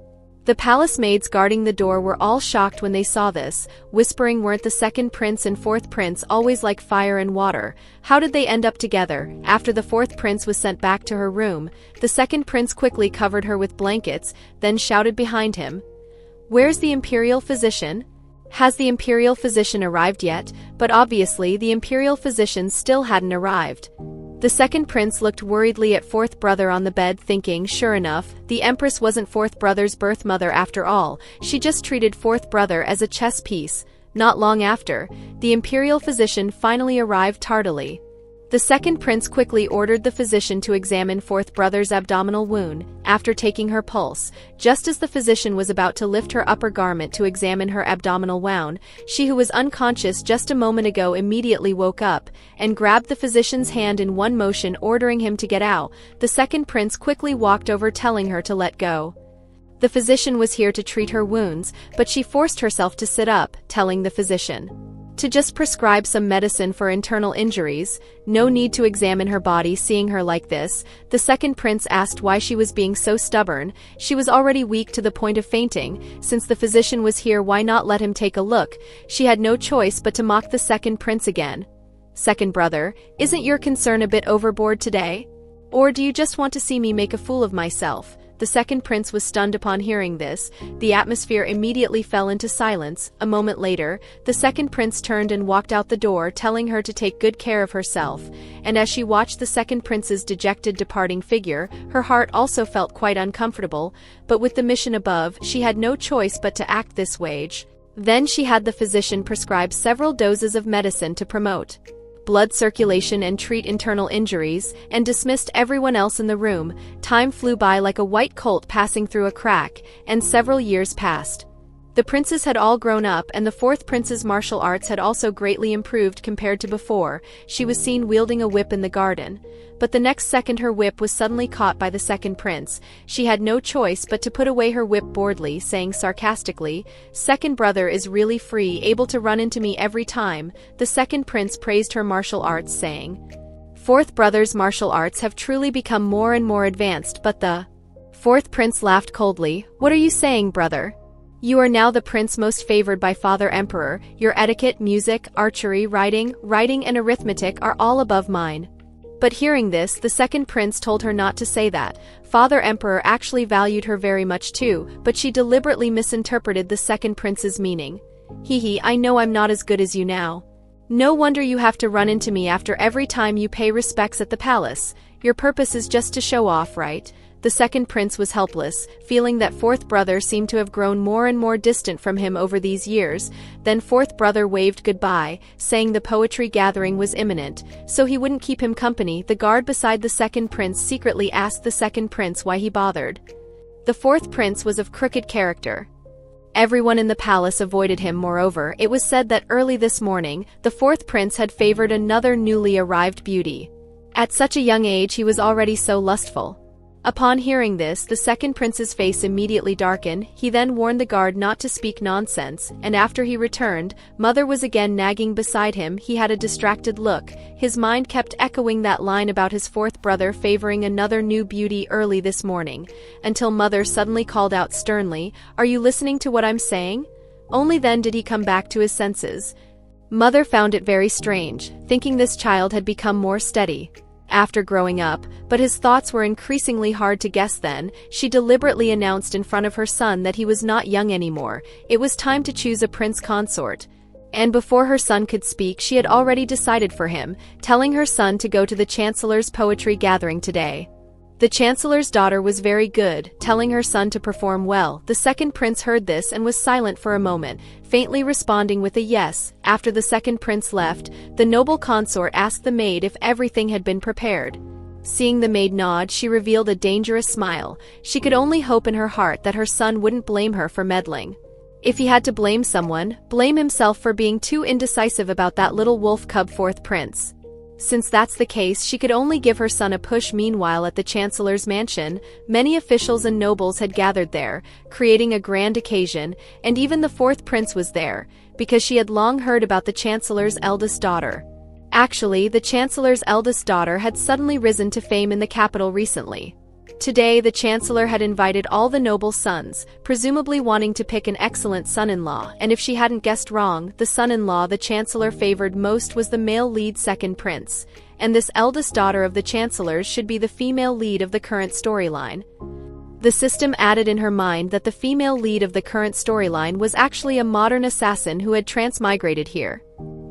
The palace maids guarding the door were all shocked when they saw this, whispering, weren't the second prince and fourth prince always like fire and water? How did they end up together? After the fourth prince was sent back to her room, the second prince quickly covered her with blankets, then shouted behind him, "Where's the imperial physician? Has the imperial physician arrived yet?" But obviously the imperial physician still hadn't arrived. The second prince looked worriedly at fourth brother on the bed, thinking, sure enough, the empress wasn't fourth brother's birth mother after all. She just treated fourth brother as a chess piece. Not long after, the imperial physician finally arrived tardily. The second prince quickly ordered the physician to examine fourth brother's abdominal wound. After taking her pulse, just as the physician was about to lift her upper garment to examine her abdominal wound, she who was unconscious just a moment ago immediately woke up and grabbed the physician's hand in one motion, ordering him to get out. The second prince quickly walked over, telling her to let go. The physician was here to treat her wounds, but she forced herself to sit up, telling the physician to just prescribe some medicine for internal injuries. No need to examine her body. Seeing her like this, the second prince asked why she was being so stubborn. She was already weak to the point of fainting. Since the physician was here, why not let him take a look? She had no choice but to mock the second prince again. "Second brother, isn't your concern a bit overboard today? Or do you just want to see me make a fool of myself?" The second prince was stunned upon hearing this. The atmosphere immediately fell into silence. A moment later, the second prince turned and walked out the door, telling her to take good care of herself. And as she watched the second prince's dejected departing figure, her heart also felt quite uncomfortable, but with the mission above, she had no choice but to act this way. Then she had the physician prescribe several doses of medicine to promote blood circulation and treat internal injuries, and dismissed everyone else in the room. Time flew by like a white colt passing through a crack, and several years passed. The princes had all grown up, and the fourth prince's martial arts had also greatly improved compared to before. She was seen wielding a whip in the garden. But the next second her whip was suddenly caught by the second prince. She had no choice but to put away her whip boldly, saying sarcastically, "Second brother is really free, able to run into me every time." The second prince praised her martial arts, saying, "Fourth brother's martial arts have truly become more and more advanced." But the fourth prince laughed coldly. "What are you saying, brother? You are now the prince most favored by Father Emperor. Your etiquette, music, archery, writing, and arithmetic are all above mine." But hearing this, the second prince told her not to say that. Father Emperor actually valued her very much too, but she deliberately misinterpreted the second prince's meaning. "Hee, I know I'm not as good as you now. No wonder you have to run into me after every time you pay respects at the palace. Your purpose is just to show off, right?" The second prince was helpless, feeling that fourth brother seemed to have grown more and more distant from him over these years. Then fourth brother waved goodbye, saying the poetry gathering was imminent, so he wouldn't keep him company. The guard beside the second prince secretly asked the second prince why he bothered. The fourth prince was of crooked character. Everyone in the palace avoided him. Moreover, it was said that early this morning, the fourth prince had favored another newly arrived beauty. At such a young age he was already so lustful. Upon hearing this, the second prince's face immediately darkened. He then warned the guard not to speak nonsense, and after he returned, Mother was again nagging beside him. He had a distracted look. His mind kept echoing that line about his fourth brother favoring another new beauty early this morning, until Mother suddenly called out sternly, "Are you listening to what I'm saying?" Only then did he come back to his senses. Mother found it very strange, thinking this child had become more steady after growing up, but his thoughts were increasingly hard to guess. Then, she deliberately announced in front of her son that he was not young anymore. It was time to choose a prince consort. And before her son could speak, she had already decided for him, telling her son to go to the chancellor's poetry gathering today. The chancellor's daughter was very good, telling her son to perform well. The second prince heard this and was silent for a moment, faintly responding with a yes. After the second prince left, the noble consort asked the maid if everything had been prepared. Seeing the maid nod, she revealed a dangerous smile. She could only hope in her heart that her son wouldn't blame her for meddling. If he had to blame someone, blame himself for being too indecisive about that little wolf cub fourth prince. Since that's the case, she could only give her son a push. Meanwhile, at the chancellor's mansion, many officials and nobles had gathered there, creating a grand occasion, and even the fourth prince was there, because she had long heard about the chancellor's eldest daughter. Actually, the chancellor's eldest daughter had suddenly risen to fame in the capital recently. Today, the chancellor had invited all the noble sons, presumably wanting to pick an excellent son-in-law, and if she hadn't guessed wrong, the son-in-law the chancellor favored most was the male lead second prince, and this eldest daughter of the chancellor's should be the female lead of the current storyline. The system added in her mind that the female lead of the current storyline was actually a modern assassin who had transmigrated here.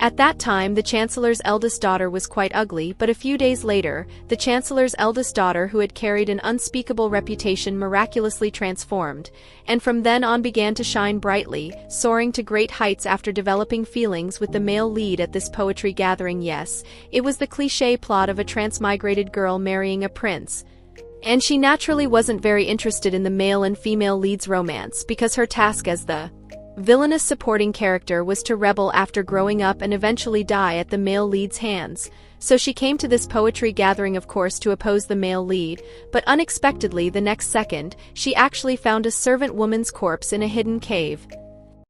At that time, the chancellor's eldest daughter was quite ugly, but a few days later, the chancellor's eldest daughter, who had carried an unspeakable reputation, miraculously transformed, and from then on began to shine brightly, soaring to great heights after developing feelings with the male lead at this poetry gathering. Yes, it was the cliché plot of a transmigrated girl marrying a prince. And she naturally wasn't very interested in the male and female leads' romance, because her task as the villainous supporting character was to rebel after growing up and eventually die at the male lead's hands. So she came to this poetry gathering, of course, to oppose the male lead, but unexpectedly the next second, she actually found a servant woman's corpse in a hidden cave.